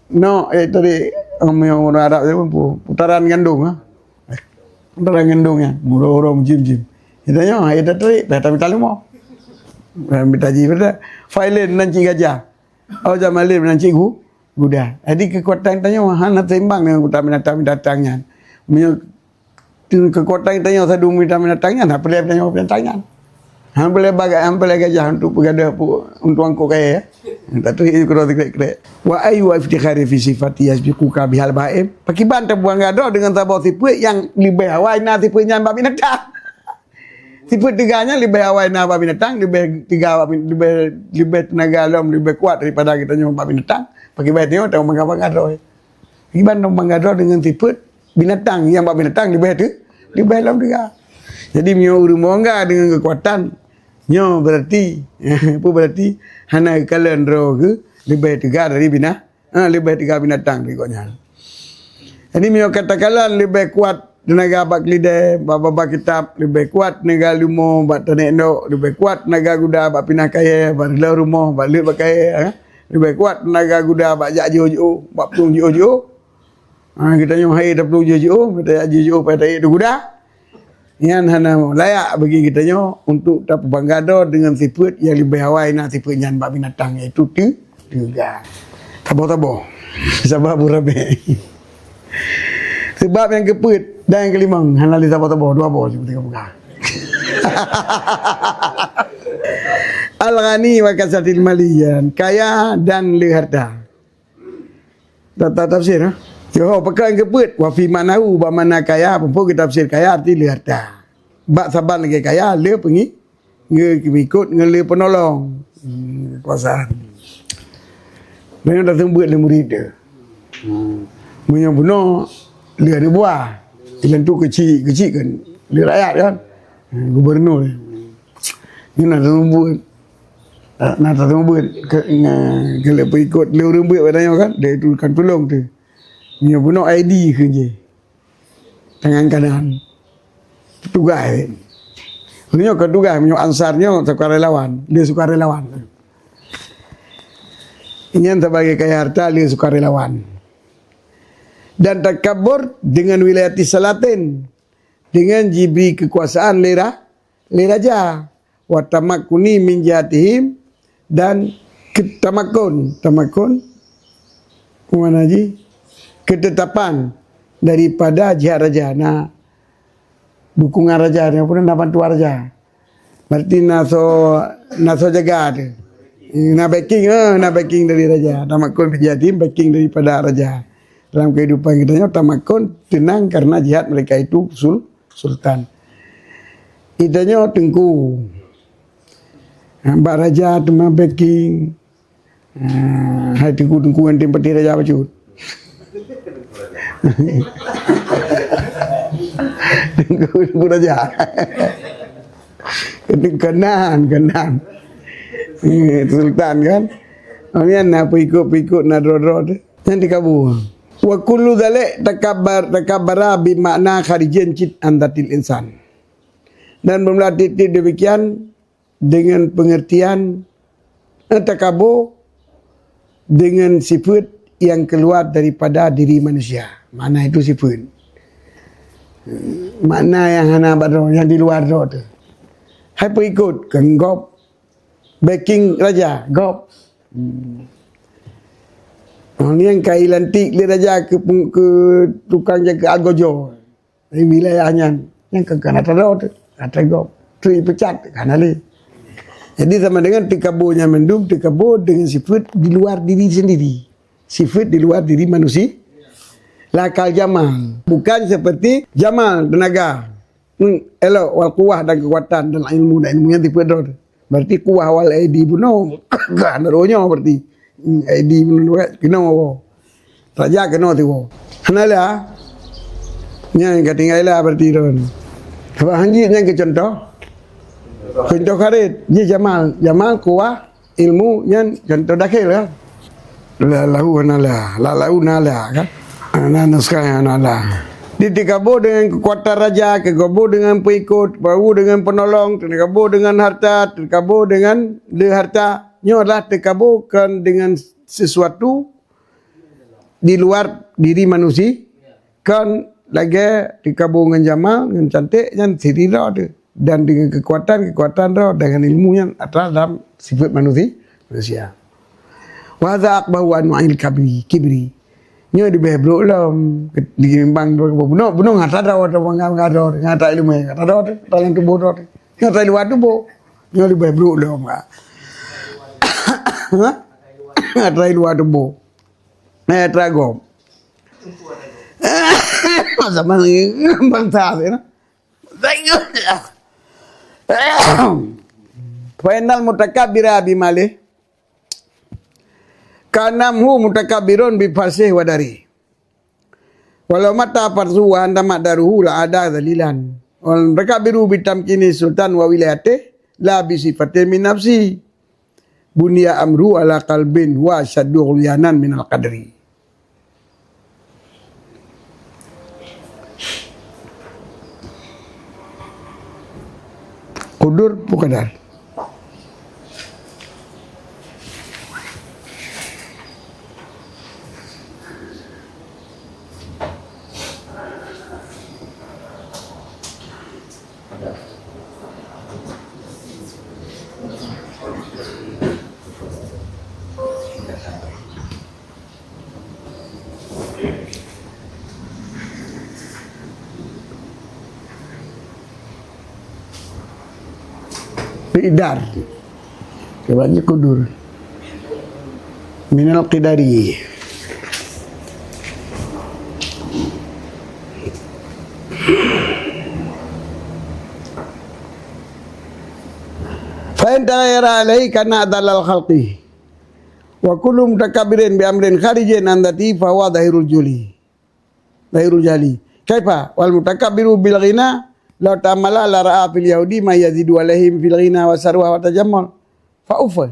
A: no tarik orang Arab tu pun putaran gandung ha. Putaran gandung ya, murah-murah jim-jim. Kita tarik dah minta lumo. Minta ji pada failen nanti gajah. Au jamalin dengan cikgu guda. Jadi kekuatan tanya hana seimbang dengan kekuatan binatangnya. Punya kekuatan tanya sadu binatangnya nak boleh tanya binatangnya. Han boleh bagai han boleh gajah untuk bergada untuk angkut kaya. Tak tu itu kalau krek-krek. Wa ayu iftikhari fi sifati yasbiquka bihal baim. Pakiban terbuang gado dengan tabau tipe yang lebih awai na tipe nya bab binatang. Tipe 3-nya lebih awal nak binatang, lebih tenaga alam lebih kuat daripada kita nyoba binatang. Pakai baik tengok tahu bangga-bangga doh. Gimana bangga doh dengan tipe binatang yang binatang lebih alam juga. Jadi mio rumongga dengan kekuatan nyo berarti apa berarti hana kalian ro ke lebih tegar dari lebih tegar binatang berikutnya. Jadi mio katakanlah lebih kuat tenaga bak lidai, baba kitab lebih kuat tenaga lumo, bak tanek endok lebih kuat tenaga guda bak pinah kaya, bak lau rumah, bak lep kaya, lebih kuat tenaga guda bak jak jo, bak pelung jo. Kita nyo hai dah pelung jo, kita jak jo pada itu guda. Yang hana layak bagi kita nyo untuk dapat bangga dengan sifat yang lebih awal nak sifat yang bak binatang iaitu juga. Tabo-tabo. Sabar burabe. Sebab yang keput dan yang kelima hana li tabo-tabo 2 bawah cuba tengok buka. Al-ghani wa kasatil maliyan, kaya dan harta. Tak tafsir ha? Yo pakai yang keput wa fi manahu ba mana kaya pun kita tafsir kaya arti li harta. Bak saban lagi kaya le pengi ngikut ngele penolong. Kuasaan. Dia dah tembut le murid dia. Punya bunuh dia ada buah. Ilan tu kecil kan. Dia rakyat kan. Gubernur. Ni nak tembut. Nak tembut kalau ikut le orang buat padanya kan. Dia tu kan tolong tu. Punya bunuh ID ke je. Tangan kanan. Tugas. Punya ketugas punya ansarnya sukarelawan. Dia sukarelawan. Ingin sebagai kaya harta, dia sukarelawan. Dan takabur dengan wilayah Salatin, dengan diberi kekuasaan raja, wa tamakkuni min jatihim, dan tamakun mana ji, ketetapan daripada jihad raja. Nah, dukungan raja ni pun nak bantu raja. Berarti naso jaga dia. Nak backing dari raja. Tamakun menjadi backing daripada raja. Dalam kehidupan kita, tamakun tenang karena jihad mereka itu sultan. Itanya tengku. Mbak raja tema backing. Hai tengku yang tempati raja bacut. Tengku raja. Kenan. Sultan kan. Ini nak pikuk nak dro tu. Yang dikabur. Wa kullu dzalik takabbara bi makna kharijan cit andatil insan. Dan bermula titik demikian dengan pengertian takabur dengan sifat yang keluar daripada diri manusia. Mana itu sifat? Mana yang hana badro, yang di luar tu. Hai pengikut kan gop backing raja gop. Ni yang kai lantik le raja ke tukang jaga algojo. Di wilayahnya yang ke kanan tu kata gop. Tu pecat kan ali. Jadi sama dengan tikaburnya mendung, tikabur dengan sifat di luar diri sendiri. Sifat di luar diri manusia. Lakal jamal. Bukan seperti jamal tenaga. Elok wal kuah dan kekuatan dan ilmu yang tipe dor. Berarti kuah wal ID buno kan ronya berarti. ID buno kena wo. Raja kena tu. Hanala. Nya ketinggalan berarti don. Apa hanji yang ke contoh? Contoh karet, dia jamal kuah ilmu yang contoh dakil kan. Lalu nala kan. Naskah nala. Dikabur dengan kekuatan raja, dikabur dengan pengikut, baru dengan penolong, dikabur dengan harta, dikabur dengan harta. Ini adalah dikaburkan dengan sesuatu di luar diri manusia. Kan lagi dikabur dengan jamal, dengan cantik, dan sirira dia. Dan dengan kekuatan dia, dengan ilmu yang adalah dalam sifat manusia. Wa hadza aqbahu anwa'il kibri. Nyo di beblok lah di bang bunuh ngata dah ngata ilmu ngata dah dalam tubuh dah ngata luar tubuh nyo di beblok lah ngata luar tubuh tragom zaman bangsa ni na final mutakabbira bimali kanamhu mutakabbirun bi fasih wadari. Walau mata farsu wa anda madaruhu la ada dalilan. Wal mutakabiru bi tamkini sultan wa wilayati la bi sifatin min nafsi. Bunya amru ala qalbin wa shaddu ghulyanan min al qadri. Kudur bukan. Idar kebanyakan kudur minal qidari fa in taghayyara alayhi kana dalal khalqi Wa kullu mutakabbirin bi amrin kharijin an dhati fa huwa dhahirul jali. Kaifa wal mutakabbiru bil ghina law tamala la ra'a fil yahudi ma yazidu alaihim fil ghina wa sarwa wa tajammal. Fa ufa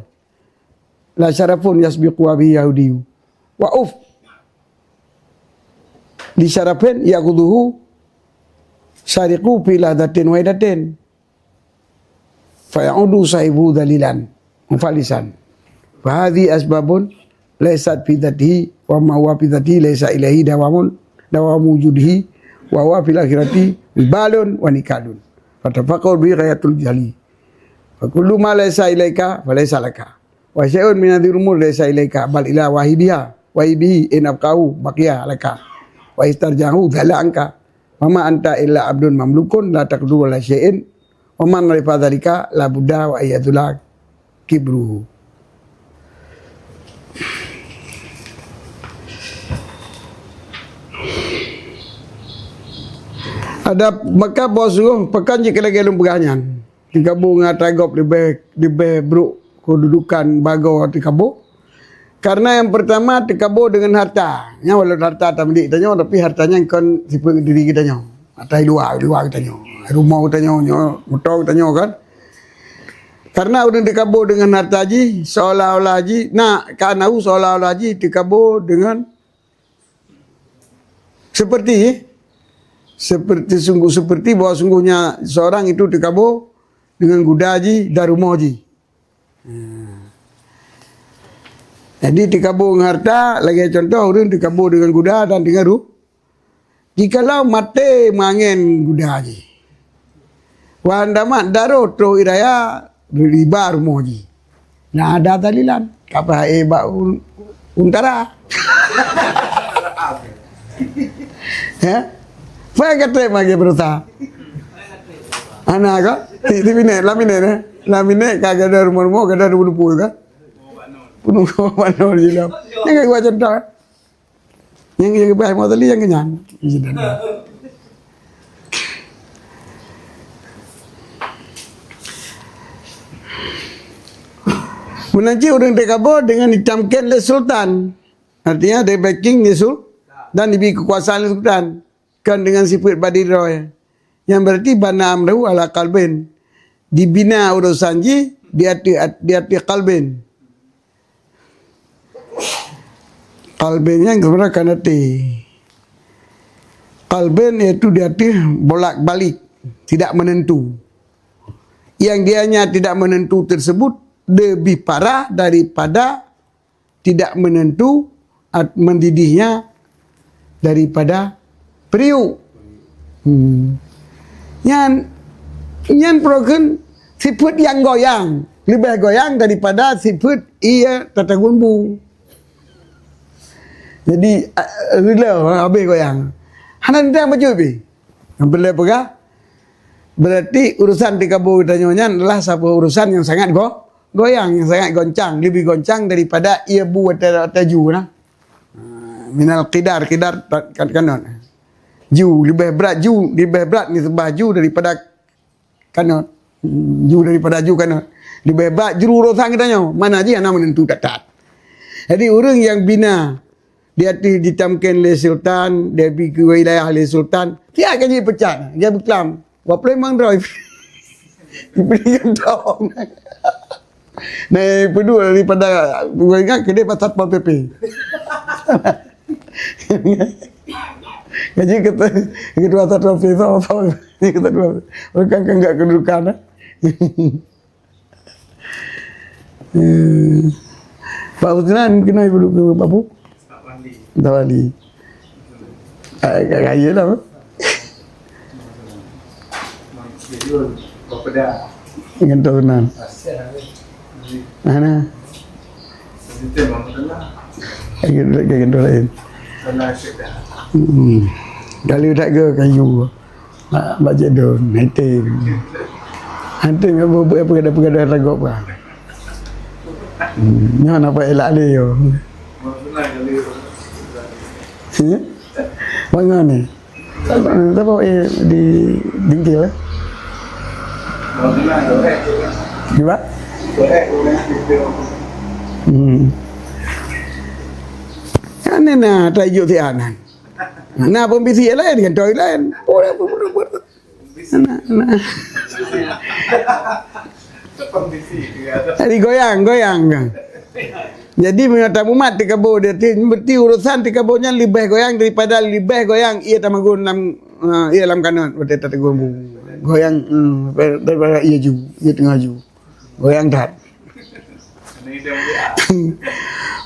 A: la syarafun yasbiqu bi yahudi. Wa uf li syarafin yaquduhu syariqu fi ladatin waidatin. Fa ya'udu sahibu dalilan mufalisan. Fahadhi asbabun laysat fi dzatihi wa ma huwa fi dzatihi laysa ilaihi dawamu wujudhi wa huwa fil akhirati wibalun wa nikadun. Fatafaqur bi ghayatul jali. Fa kullu ma laysa ilaika fa laysa laka. Wa syai'un min hadhil umur laysa ilaika bal ila wahidiha wa ibihi in abqahu baqiya laka. Wa istarjahu dhala anka. Wa ma anta illa abdun mamlukun la taqdu wala syai'in. Wa man rifa dzalika la budda wa ayyadullah kibruhu. Ada maka bos suruh pekan je kena gelung pegangan. Dikabur dengan tagop lebih buruk kedudukan bago dikabur. Karena yang pertama dikabur dengan harta. Yang walau harta tak mendik tanya tapi hartanya kan tipe diri kita nyo. Harta luar kita nyo. Rumah kita nyo, motor kita nyo kan. Karena udah dikabur dengan harta ji, seolah-olah ji nak kanau seolah-olah ji dikabur dengan seperti bahwa sungguhnya seorang itu dikabur dengan kuda ji dan rumah ji. Jadi dikabur dengan harta, lagi contoh orang dikabur dengan kuda dan dengan rumah. Jikalau mati mangin kuda ji. Wa andamat daruh tro iraya riba rumah ji. Nah ada dalilan. Kapa ba untara. Ya? Saya kata magi berusaha. Anak ka? Lamine kagak ada rumah kagak ada bunuh ka? Bunuh mana jilam. Yang gua contoh. Yang baik modal yang kenyang. Menanti orang dekabur dengan ditamkan oleh sultan. Artinya dia backing ni dan diberi kekuasaan oleh sultan. Kan dengan sifat badiroh yang berarti bana amrahu ala qalbin, dibina urusan ji di hati qalbin. Qalbinnya yang sebenarnya kan hati. Qalbin itu di hati bolak-balik, tidak menentu. Yang dianya tidak menentu tersebut lebih parah daripada tidak menentu mendidihnya daripada periuk. Yang progen sifat yang goyang, lebih goyang daripada sifat ia tata gumbu. Jadi rela habis goyang. Hanan dah baju be. Bila pegah berarti urusan dikabur tanya adalah satu urusan yang sangat goyang, yang sangat goncang, lebih goncang daripada ia buat taju nah. Minal qidar kan. Ju lebih berat ni sebab ju daripada kanot. Ju daripada ju kanot. Lebih berat juru urusan kita nyo. Mana je yang menentu tak. Jadi orang yang bina dia ditamkan oleh sultan, dia pergi ke wilayah oleh sultan, dia akan jadi pecat. Dia berkelam. Wap memang drive. Diberikan tahu. Nah, peduli daripada ingat kedai pasal Satpol PP. Jadi ketua Satpol PP ni kata dua. Orang kan enggak kedudukan. Pak Usman kena duduk ke Bapu? Tak wali. Kaya lah. Dengan tahunan. Mana? Kayak gendol lain. Kalau tak ke kayu. Baca don, nanti. Nanti apa kada ragop kan. Ni apa elak dia yo. Mana ni? Apa di dingkil? Gimana? Nah, tajuk si anan. Nah, pembisi lain kan toy lain. Nah. Jadi goyang kan. Jadi menyata umat di kabo dia berarti urusan di kabonya lebih goyang daripada lebih goyang ia tamagun ia dalam kanan berarti tak goyang daripada ia tengah ju goyang dah.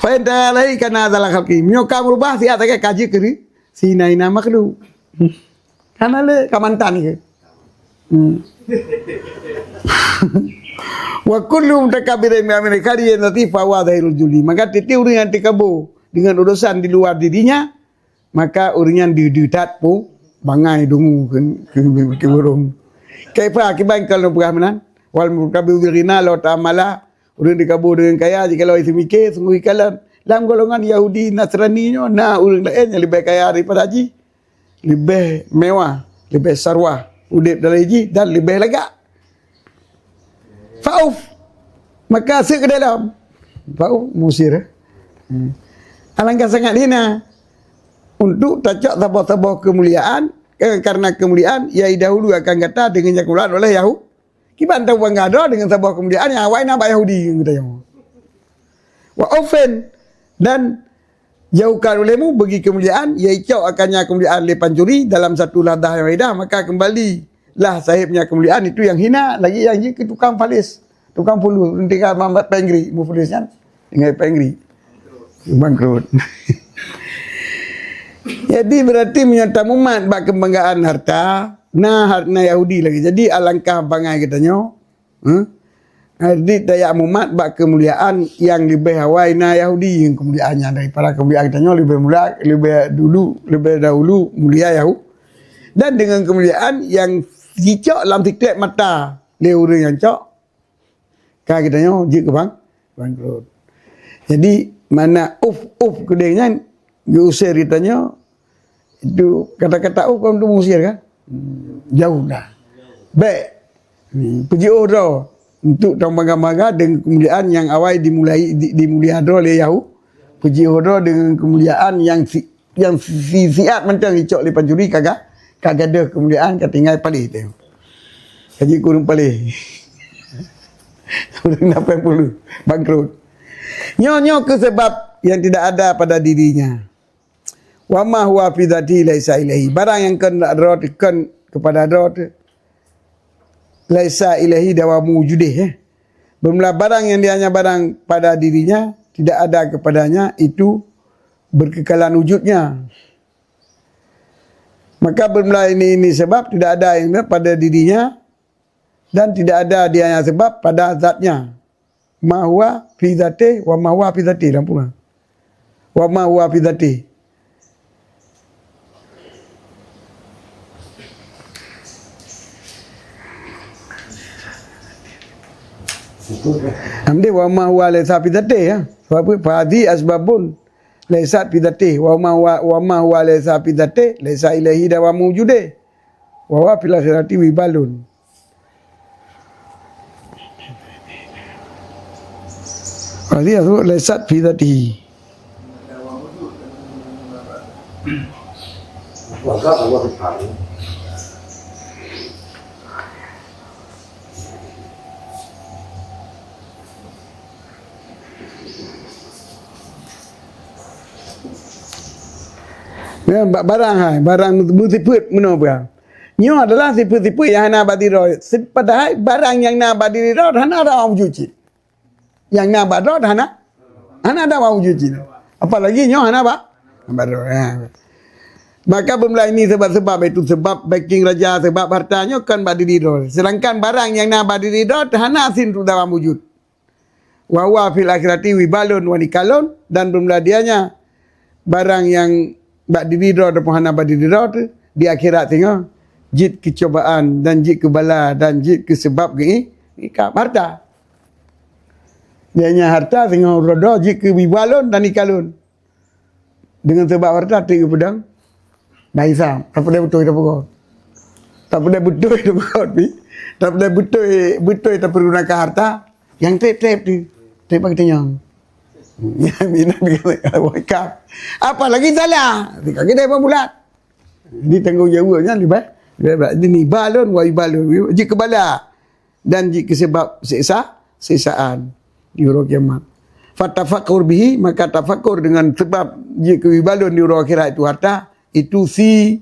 A: Faedah lagi karena adalah kaki. Nyokam rubah si atake kaji kiri. Si naina maklu. Karena le kamantan ke. Wa kullu mutakabirin min Amerika dia nanti fawa dairul juli. Maka titi orang yang tikabo dengan urusan di luar dirinya, maka orang yang didutat pun bangai dungu ke burung. Kaifa akibat kalau beramanan wal mutakabirin la ta'amala. Orang dikabur dengan kaya, jika kalau isi mikir, sungguh ikalan. Dalam golongan Yahudi, Nasrani, orang lain yang lebih kaya daripada haji. Lebih mewah, lebih sarwah. Udip dalam haji dan lebih lega. Fa'uf. Maka ke dalam. Fa'uf, musir. Alangkah sangat hina. Untuk tajak tabah-tabah kemuliaan. Karena kemuliaan, ia dahulu akan kata dengan kemuliaan oleh Yahudi. Kiban tahu bangga ada dengan sebuah kemuliaan yang awal nama Yahudi kita yang. Wa ofen dan jauhkan olehmu bagi kemuliaan iaitu akannya kemuliaan lepan curi dalam satu ladah yang berbeza maka kembalilah sahibnya kemuliaan itu yang hina lagi yang ke tukang falis tukang pulu tinggal mambat pengri mu falisnya tinggal pengri bangkrut. Jadi berarti menyata umat bak kebanggaan harta harta Yahudi lagi. Jadi alangkah bangai katanya. Jadi daya umat bak kemuliaan yang lebih hawai Yahudi yang kemuliaannya daripada kemuliaan katanya lebih mulia, lebih dahulu mulia Yahudi. Dan dengan kemuliaan yang dicok dalam titik mata orang yang cok. Kah katanya jik ke bangkrut. Jadi mana uf kedengnya diusir katanya itu kata-kata kamu tu mengusir kan? Jauh dah. Baik. Puji Allah untuk tahun bangga-bangga dengan kemuliaan yang awal dimuliakan oleh Yahud. Puji Allah dengan kemuliaan yang siat mentang icok lepas juri kagak ada kemuliaan ketinggal palih tu. Kaji kurung palih. Kurung 80 bangkrut. Nyo ke sebab yang tidak ada pada dirinya. Wa ma huwa fi dzati laisa ilahi. Barang yang kan kepada Allah laisa ilahi dawamu wujudih. Bermula barang yang dia hanya barang pada dirinya tidak ada kepadanya itu berkekalan wujudnya. Maka bermula ini sebab tidak ada yang pada dirinya dan tidak ada dia hanya sebab pada zatnya. Ma huwa fi dzati wa ma huwa fi dzati lampungan. Wa ma huwa fi dzati. Amde wa ma huwa laysa fi dzati ya. Sebab fadi asbabun laysa fi dzati wa ma huwa laysa fi dzati laysa ilahi dawa mawjude. Wa huwa fil akhirati wibalun. Fadi asbab laysa fi dzati.
B: Maka Allah Subhanahu
A: Ya, barang tipu mana apa? Nyo adalah tipu-tipu yang hana badiro. Padahal barang yang na badiro hana ada orang cuci. Yang na badiro hana ada orang cuci. Apalagi nyo hana badiro. Ya. Maka bermula ini sebab-sebab itu sebab backing raja sebab hartanya kan badiro. Sedangkan barang yang na badiro hana sin tu dalam wujud. Wa huwa fil akhirati wibalun wa nikalun dan bermula dianya barang yang bak didira depan hana bak didira tu di akhirat tengok jid kecobaan dan jid kebala dan jid kesebab ke ikap harta. Dianya harta tengok roda jid ke wibalun dan ikalun. Dengan sebab harta tiga pedang baisa tak boleh betul tak pokok. Tak boleh betul tak pokok pi. Tak boleh betul tak pergunakan harta yang trap tu. Trap bagi tanyang. Mina kata wakaf. Apa lagi salah? Tika kita apa bulat? Ini tanggungjawabnya lebih. Ini balon wa ibalun. Jika bala dan jika sebab siksaan di hari kiamat. Fatafakkur bihi, maka tafakur dengan sebab jika ibalun di hari akhirat itu harta, itu si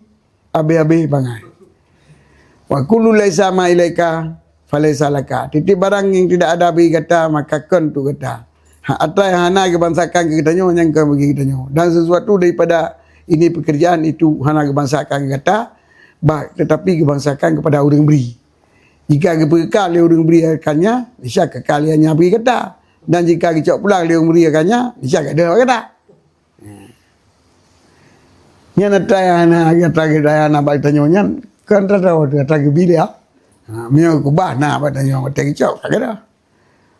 A: abe-abe bangai. Wa kullu laisa ma ilaika falaisa laka. Titik barang yang tidak ada bagi kata, maka kan tu kata. Atau yang hana kebangsakan ke katanya, yang kan bagi katanya. Dan sesuatu daripada ini pekerjaan itu hana kebangsakan ke kata, tetapi kebangsakan kepada orang beri. Jika kekal orang beri akannya, niscaya kekal yang beri kata. Dan jika kecok pulang orang beri akannya, niscaya ada kata. Yang kata hana bagi tanya, kan tak tahu kata bila. Minyak kubah nak tanya kata kecok, tak ada.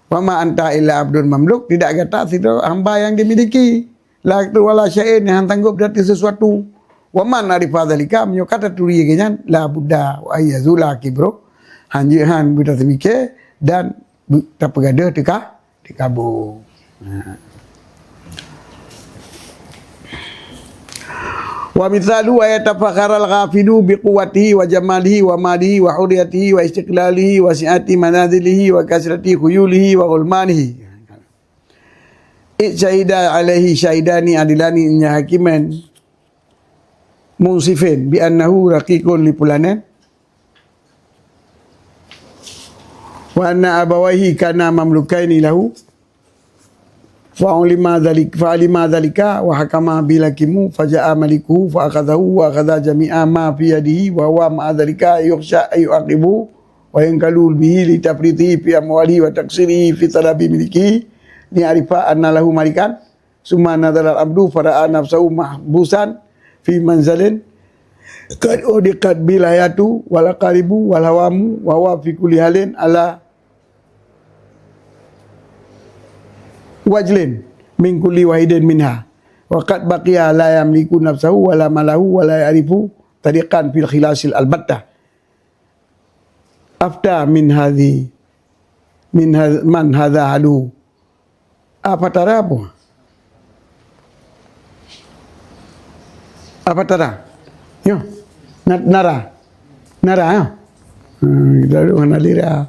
A: Wama anta illa abdun mamluk, tidak kata situ hamba yang dimiliki. La tu wala syai'in yang tanggup dari sesuatu. Waman arifa dzalika, minyak kata turi kenyan la buddha wa ayazula kibro. Hanjihan buta semike dan tak pegada dikabur. Wa mithalu wa yatafakhara al-ghafilu bi quwwatihi wa jamalihi wa malihi wa hurriyatihi wa istiqlalihi wa si'ati manazilihi wa kasrati khuyulihi wa ulmanihi. Syahida alaihi syahidani adilani nya hakiman munsifin bi annahu raqiqun li fulanin wa anna abawaihi kana mamlukaini lahu fa'alima dhalika wa hakama bilakimu faja'a malikuhu fa'akhadahu wa akhadha jami'a ma fi yadihi wa huwa ma'a dhalika yukhsha ayyu'aqibu wa yankalul bihi li tafritihi fi amwalihi wa taksirihi fi talabi miliki ni arifa anna lahu malikan summa nadhara al-abdu fara'a nafsahu mahbusan fi manzalin qad udiqat bilayatu wal qaribu wal hawamu wa huwa fi kulli halin ala wajlin min kulli wahidin minha wa qad baqiya la yamliku nafsahu wala malahu wala ya'rifu tariqan fil khilasil albatta afta min man hadha halu apa tara yo nara yo kita ada nalira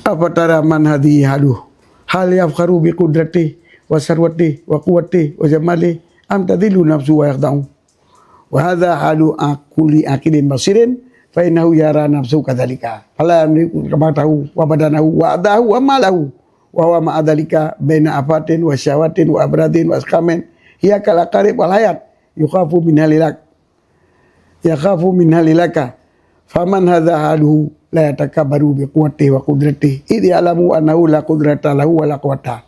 A: apa tara man hadhi halu hal yafkharu bi qudrati wa sarwati wa quwwati wa jamali am tadillu nafsu wa yakhda'u wa hadha halu akuli akidin basirin fa innahu yara nafsu kadzalika fala yamliku qabatahu wa badanahu wa adahu wa malahu wa huwa ma'adhalika baina afatin wa syawatin wa abradin wa asqamin hiya kal aqarib wal hayat yakhafu min halilaka faman hadha haluhu la yatakabbaru bi quwwatihi wa qudratihi idh ya'lamu annahu la qudrata lahu wa la quwwata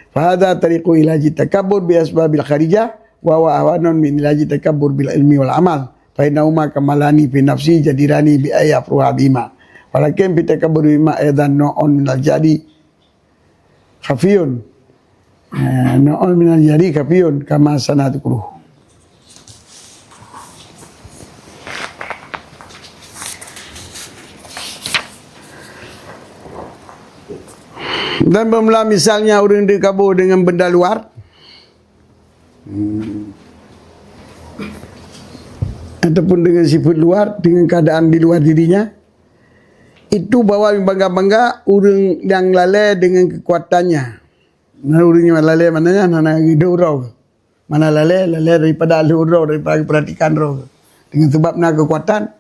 A: fa hadha tariqu ilaji takabbur bi asbabil kharijah wa huwa awanun min ilaji takabbur bil ilmi wal amal fa innahuma kamalani fi nafsi jadirani bi ayafruha bima walakin bi takabbur bima aidan nu'un min al jadi khafiyun nu'un min al jadi khafiyun kama sanadkuruh. Dan bermula misalnya orang dikabur dengan benda luar ataupun dengan sifat luar, dengan keadaan di luar dirinya, itu bawa bangga-bangga orang yang lalai dengan kekuatannya. Nah, orang yang lalai mananya? Mana hidup roh. Mana lalai daripada ahli roh, daripada perhatikan roh. Dengan sebab nak kekuatan,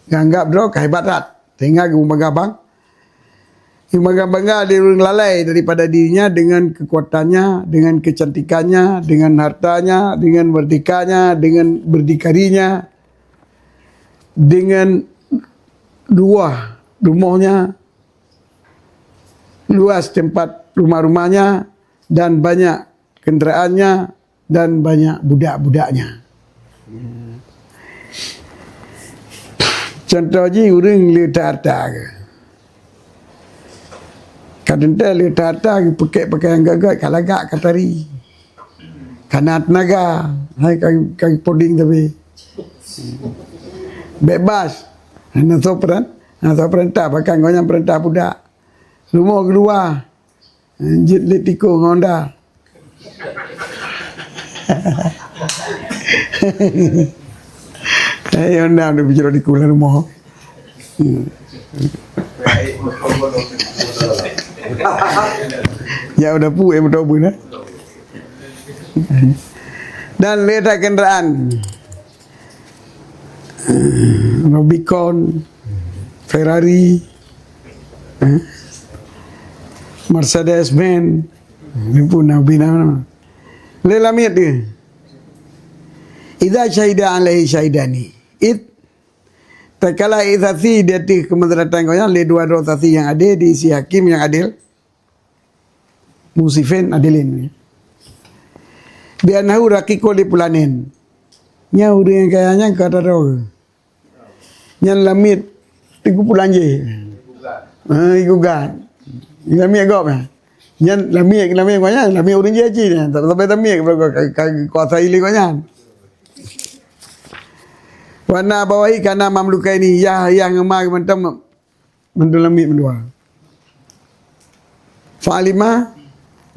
A: anggap roh kehebatan. Sehingga bangga-bangga dia orang lalai daripada dirinya dengan kekuatannya, dengan kecantikannya, dengan hartanya, dengan merdekanya, dengan berdikarinya, dengan rumahnya, luas tempat rumah-rumahnya, dan banyak kenderaannya, dan banyak budak-budaknya. Contohnya orang letak harta ke. Kadang-kadang letak harta ke pakai pakaian gagak, kalagak katari. Kanat naga, hai kaki poding tapi. Bebas. Nak perintah, bahkan kau yang perintah budak. Rumah keluar. Jit tiko Honda. Honda udah bicara di kuala rumah. Ya udah pu betul pun dah. Dan letak kenderaan Rubicon, Ferrari, Mercedes-Benz, ini pun Nabi nama. Lelamit dia. Idza syahida alaihi syahidani. Tak kala izati dia ti kemendaratan kau yang le dua tasi yang ada di si hakim yang adil. Musifin adilin. Bianahu rakiko li pulanin. Nya urang yang kayanya kata roh. Nya lamit tiku pulan je. Igugan. Lamit gop ya. Nya lamit kau nya lamit urang je ji nya. Tak sampai tamik kuasa ili kau nya. Wana bawahi kana mamlukai ni yang ngemar mentam mendulamit mendua. Fa'alima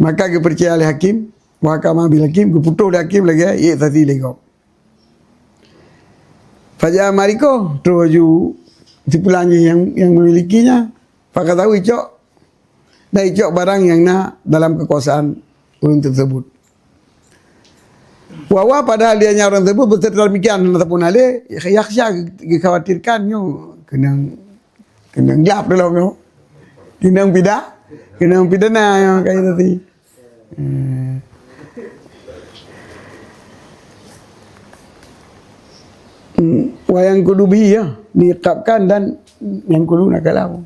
A: maka kepercaya oleh hakim wa kama bil hakim keputuh oleh hakim lagi ya tadi lego. Fajar mariko terus tipulan yang memilikinya pakak tahu icok dan icok barang yang nak dalam kekuasaan orang tersebut. Wawa padahal dia orang tersebut berserta demikian ataupun ale yaksha dikhawatirkan kena gelap dalam kena pidana kayak tadi. Wayang kudubi ya diiqabkan dan yang kudu nak kalau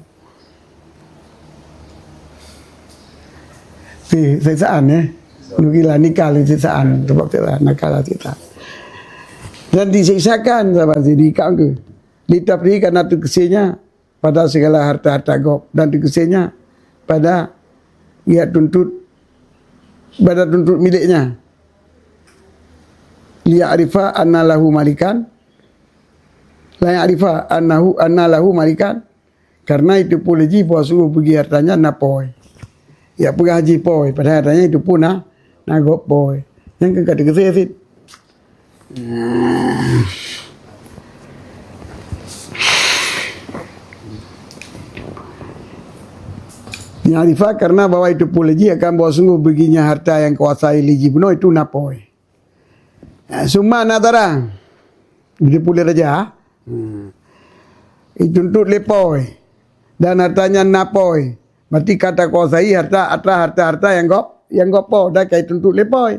A: siksaan nukilah nikah siksaan sebab tidak nakal tidak dan disiksakan sahabat diikat ke ditapri karena terkesinya pada segala harta-harta gop dan terkesinya pada ia tuntut miliknya li'arifa anna lahu malikan la ya'rifa anna lahu malikan karena itu pun haji puasu pergi hartanya napoi ya pergi haji poi pada hartanya itu pun nagop poi yang kata kesesit Ya'rifa karena bahwa itu pun haji akan bawa sungguh baginya harta yang kuasai liji penuh itu napoi. Summa nadara itu pulih raja itu untuk lepoi dan hartanya napoi. Berarti kata kuasai harta yang gopo dah kait untuk lepoi.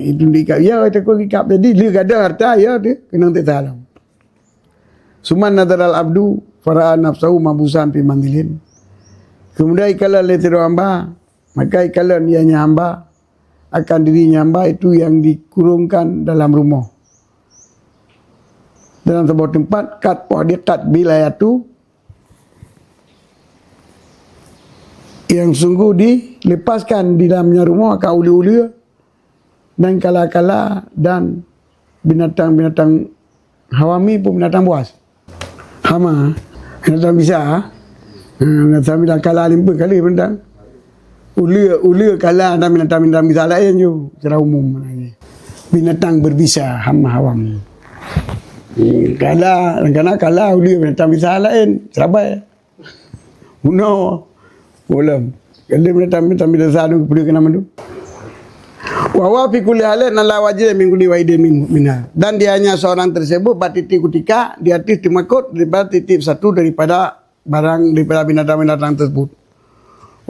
A: Itu dikap ya itu kau dikap jadi dia ada harta ya dia kena tersalam. Summa nadara al-abdu fara'a nafsahu mabusan fi mandilin. Kemudian kalau letero hamba, maka kalau niatnya hamba akan dirinya hamba itu yang dikurungkan dalam rumah. Dalam sebuah tempat kat dekat wilayah itu yang sungguh dilepaskan di dalamnya rumah ke uli-uli dan kala-kala dan binatang-binatang hawami pun binatang buas. Hama, binatang bisa. Sambil kala 5 kali bentang. Uli kala dan binatang bisa lain je secara umum. Binatang berbisa hama hawam. Kala uli binatang bisa lain serabai. Uno ulam. Kalau binatang bisa anu perlu kena mandu. Wa wa fi kulli halin la wajib min kulli waidin minha. Dan dia hanya seorang tersebut batiti ketika dia titip makut daripada titip satu daripada barang daripada binatang-binatang tersebut.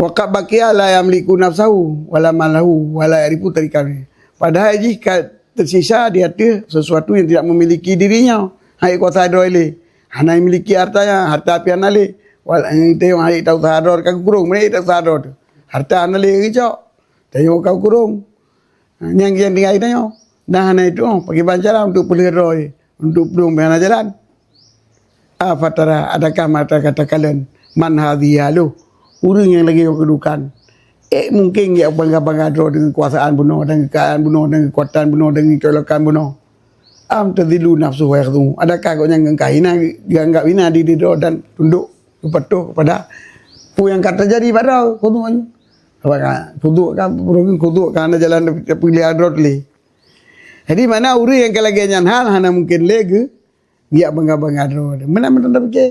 A: Waqab baqiya la yamliku nafsahu wala malahu wala yarifu tarikani. Padahal jika tersisa di hati sesuatu yang tidak memiliki dirinya, hai kuasa doile. Hanya memiliki hartanya, harta pian ale. Wal itu hai tahu sadar kau kurung, mereka tahu sadar. Harta anale kicau. Tayo kau kurung. Yang tinggal itu dah hanya itu pakai bancara untuk peliroi, untuk belum berjalan jalan. Afatara adakah mata kata kalian man hadhiyalu urang yang lagi kedudukan mungkin dia bangga-bangga dengan kuasaan bunuh dengan kekayaan bunuh dengan kekuatan bunuh dengan colokan bunuh tadilu nafsu wa yakhdhu adakah kau yang kahina dianggap hina diri dan tunduk patuh kepada Pu yang kata jadi pada kudu aja. Apa kan? Kudu kan ada jalan pilih adrot li. Jadi mana uri yang kalau ganyan hal hana mungkin lagi dia bangga adrot. Mana dak ke?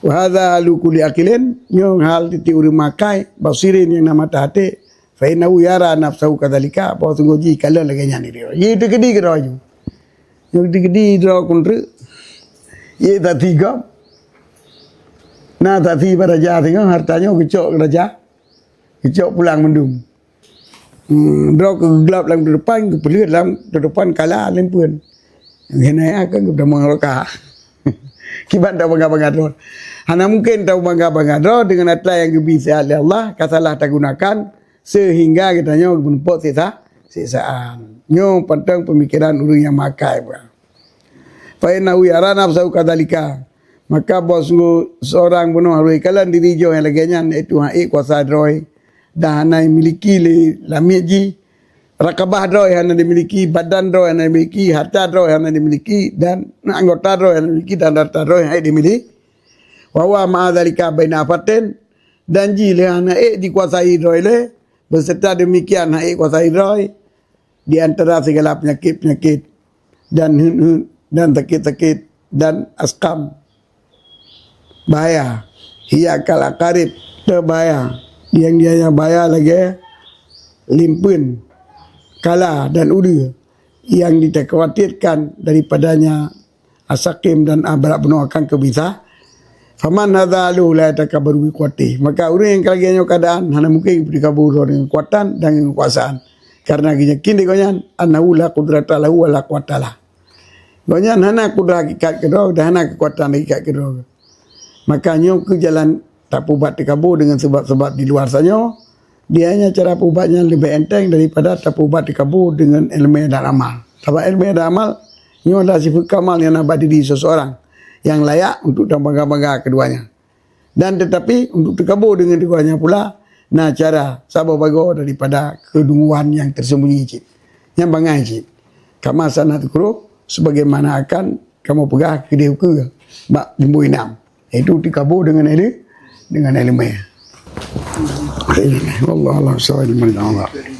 A: Wa hadza lukuli akilin nyong hal titi uri makai basirin yang nama tahate fa innahu yara nafsahu kadzalika apa tunggu kalau lagi ganyan dia. Ye itu gedi keraju. Yang gedi draw kontru. Ye tak tiga. Nah tadi raja tengok hartanya kecok raja, kecok pulang mendung. Draw ke gelap dalam depan, ke pelit dalam depan kalah lempun. Yang akan sudah mengeroka. Kibat tak bangga draw. Hanya mungkin tahu bangga draw dengan atlah yang bisa oleh Allah, kasalah tak gunakan sehingga kitanya menumpuk sisaan. Nyo pantang pemikiran orang yang makai. Fa inna yara nafsahu kadzalika. Maka bos seorang bunuh harus ikalan diri jo yang laganya itu hai kuasa droi dan hana miliki le lamiji rakabah droi hana dimiliki badan droi hana dimiliki harta droi hana dimiliki dan anggota droi hana dimiliki dan harta droi hai dimiliki wa ma'adzalika baina afatin dan jile hana dikuasai droi le beserta demikian hai kuasai droi di antara segala penyakit dan sakit dan askam bahaya hiya kala karib terbahaya yang dia bahaya lagi limpun kala dan udu yang dikhawatirkan daripadanya asakim dan abrak penuh akan kebisa faman hadzalu la takabbaru biquwati maka orang yang kalagiannya keadaan hanya mungkin dikabur dengan kekuatan dan kekuasaan karena yakin digonyan annahu la qudrata lahu wa la quwwata lah gonyan hana kudrat hakikat kedua dan hana kekuatan hakikat kedua. Makanya ke jalan tak pubat dikabur dengan sebab-sebab di luar saja. Dia hanya cara pubatnya lebih enteng daripada tak pubat dikabur dengan ilmu dan amal. Sebab ilmu dan amal, ini adalah sifat kamal yang nambah diri seseorang. Yang layak untuk bangga-bangga keduanya. Dan tetapi untuk dikabur dengan keduanya pula, nah cara sabar bago daripada kedunguan yang tersembunyi cik. Yang bangai cik. Kama sanat kuru, sebagaimana akan kamu pegah ke dia ke. Bak limbu inam. Itu dikabur dengan ilmu. Wallahu a'lam.